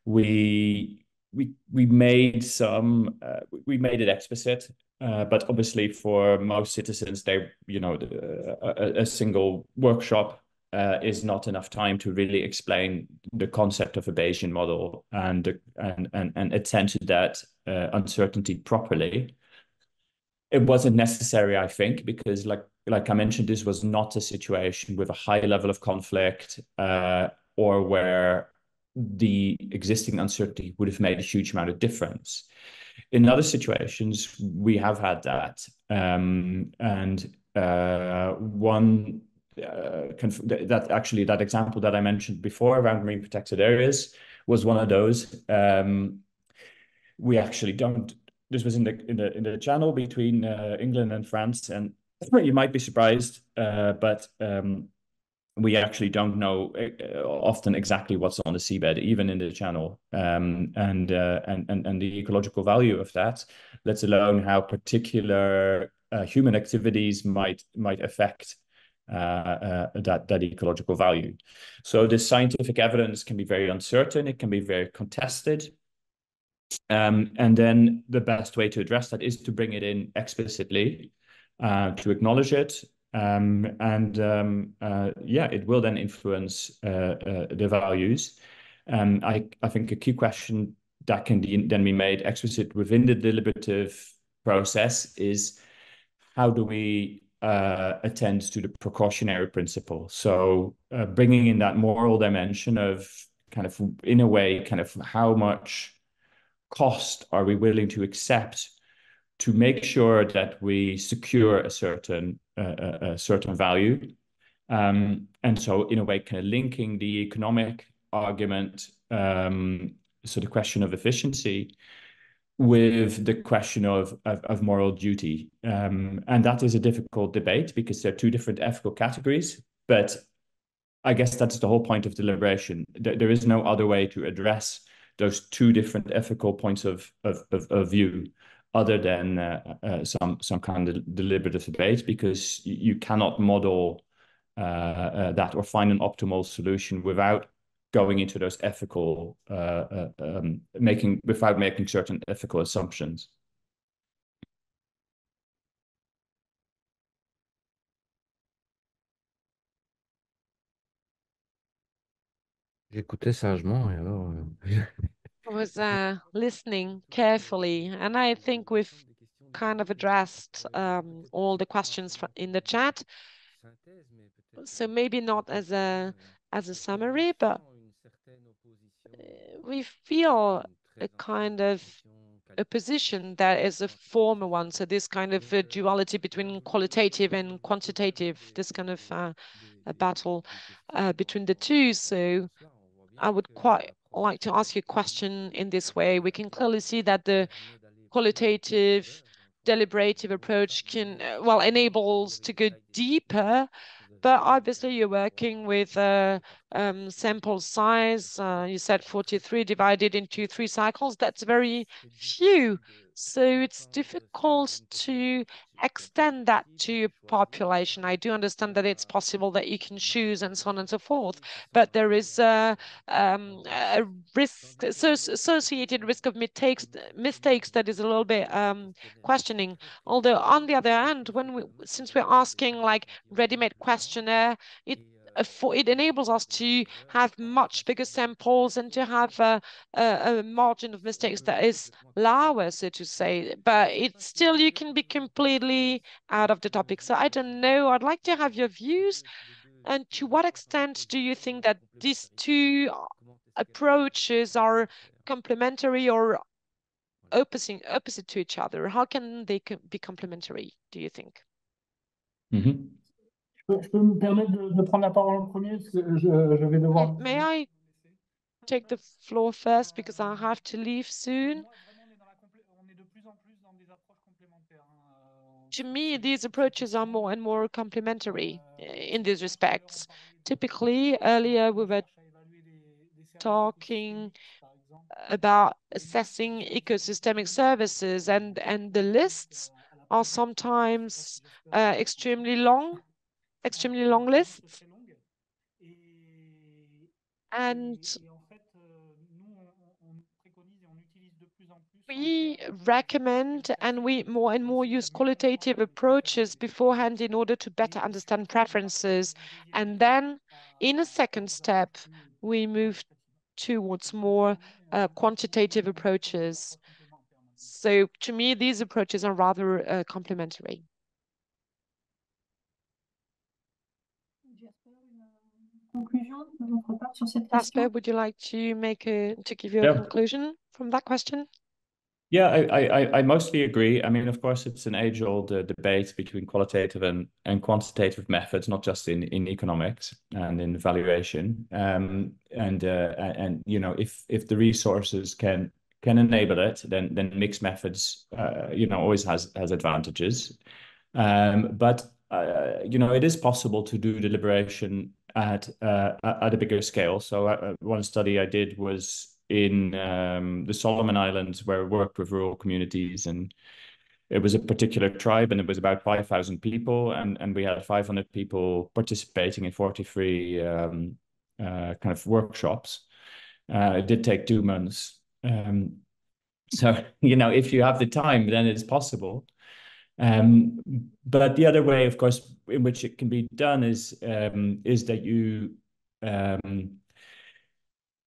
we made it explicit, but obviously for most citizens, a single workshop is not enough time to really explain the concept of a Bayesian model and attend to that uncertainty properly. It wasn't necessary, I think, because like I mentioned, this was not a situation with a high level of conflict or where the existing uncertainty would have made a huge amount of difference. In other situations, we have had that. One that example that I mentioned before around marine protected areas was one of those. We actually don't. This was in the channel between England and France, and you might be surprised, but we actually don't know often exactly what's on the seabed, even in the channel, and the ecological value of that, let alone how particular human activities might affect that ecological value. So the scientific evidence can be very uncertain. It can be very contested. And then the best way to address that is to bring it in explicitly, to acknowledge it. It will then influence the values. I think a key question that can then be made explicit within the deliberative process is, how do we attend to the precautionary principle? So bringing in that moral dimension of kind of, in a way, kind of how much cost are we willing to accept to make sure that we secure a certain value, and so in a way kind of linking the economic argument, so the question of efficiency, with the question of moral duty, and that is a difficult debate because they're two different ethical categories. But I guess that's the whole point of deliberation. There is no other way to address those two different ethical points of view, other than some kind of deliberative debate, because you cannot model that or find an optimal solution without going into those ethical, without making certain ethical assumptions. J'écoutais sagement et alors. I was listening carefully, and I think we've kind of addressed all the questions in the chat. So maybe not as a summary, but we feel a kind of a position that is a former one. So this kind of a duality between qualitative and quantitative, this kind of a battle between the two. So I would quite like to ask you a question in this way. We can clearly see that the qualitative deliberative approach can, enables to go deeper, but obviously you're working with sample size. You said 43 divided into 3 cycles. That's very few. So it's difficult to extend that to population. I do understand that it's possible that you can choose and so on and so forth, but there is a risk, associated risk of mistakes that is a little bit questioning. Although on the other hand, since we're asking like ready-made questionnaire, it enables us to have much bigger samples and to have a margin of mistakes that is lower, so to say. But it's still, you can be completely out of the topic. So I don't know. I'd like to have your views. And to what extent do you think that these two approaches are complementary or opposite to each other? How can they be complementary, do you think? Mm-hmm. Je peux me permettre de prendre la parole en premier, parce que je vais devoir... May I take the floor first, because I have to leave soon? To me, these approaches are more and more complementary in these respects. Typically, earlier we were talking about assessing ecosystemic services, and the lists are sometimes extremely long lists. And we recommend, and we more and more use qualitative approaches beforehand in order to better understand preferences. And then in a second step, we move towards more quantitative approaches. So to me, these approaches are rather complementary. Jasper, would you like to give your conclusion from that question? Yeah, I mostly agree. I mean, of course, it's an age-old debate between qualitative and quantitative methods, not just in economics and in valuation. And you know, if the resources can enable it, then mixed methods, you know, always has advantages. But you know, it is possible to do deliberation at a bigger scale. So one study I did was in the Solomon Islands, where I worked with rural communities, and it was a particular tribe, and it was about 5,000 people, and we had 500 people participating in 43 kind of workshops. It did take 2 months. So, you know, if you have the time, then it's possible. But the other way, of course, in which it can be done is that you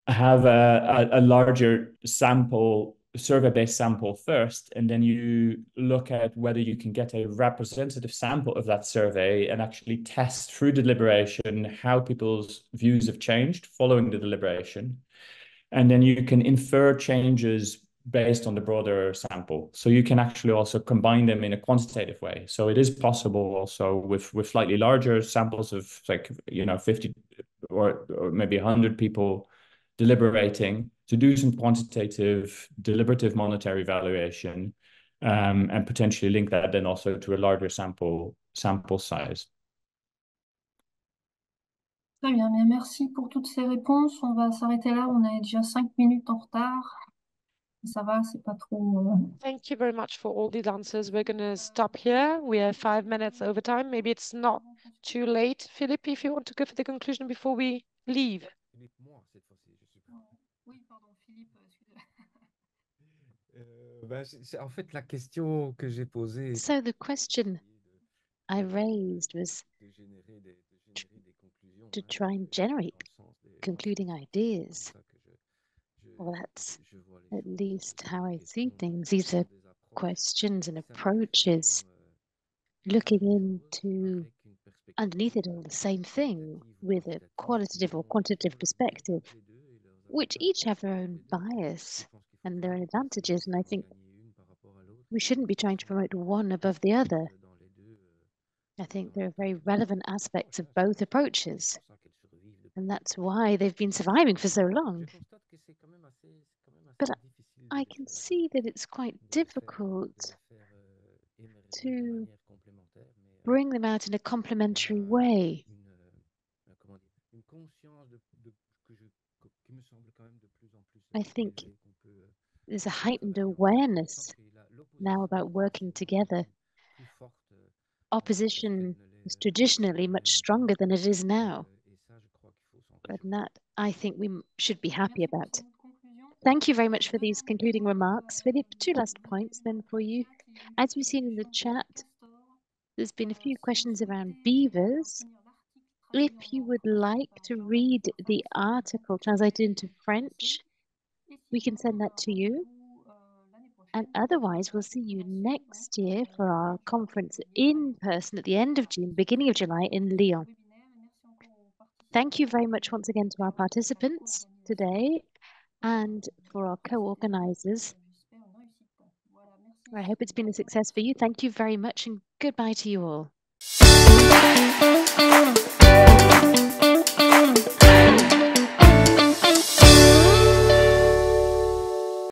have a larger sample, survey-based sample first, and then you look at whether you can get a representative sample of that survey and actually test through deliberation how people's views have changed following the deliberation. And then you can infer changes based on the broader sample. So you can actually also combine them in a quantitative way. So it is possible also with slightly larger samples of, like, you know, 50 or maybe 100 people deliberating, to do some quantitative deliberative monetary valuation, and potentially link that then also to a larger sample size. Très bien, mais merci pour toutes ces réponses. On va s'arrêter là, on est déjà 5 minutes en retard. Ça va, c'est pas trop... Thank you very much for all these answers. We're going to stop here. We are 5 minutes over time. Maybe it's not too late. Philippe, if you want to go for the conclusion before we leave. Oui, pardon, Philippe, En fait, la question que j'ai posée... So the question I raised was to try and generate concluding ideas. Well, that's at least how I see things. These are questions and approaches looking into underneath it all the same thing with a qualitative or quantitative perspective, which each have their own bias and their own advantages. And I think we shouldn't be trying to promote one above the other. I think there are very relevant aspects of both approaches, and that's why they've been surviving for so long. But I can see that it's quite difficult to bring them out in a complementary way. I think there's a heightened awareness now about working together. Opposition is traditionally much stronger than it is now. And that, I think, we should be happy about. Thank you very much for these concluding remarks. Philippe, 2 last points then for you. As we've seen in the chat, there's been a few questions around beavers. If you would like to read the article translated into French, we can send that to you. And otherwise, we'll see you next year for our conference in person at the end of June, beginning of July in Lyon. Thank you very much once again to our participants today and for our co-organizers. I hope it's been a success for you. Thank you very much and goodbye to you all.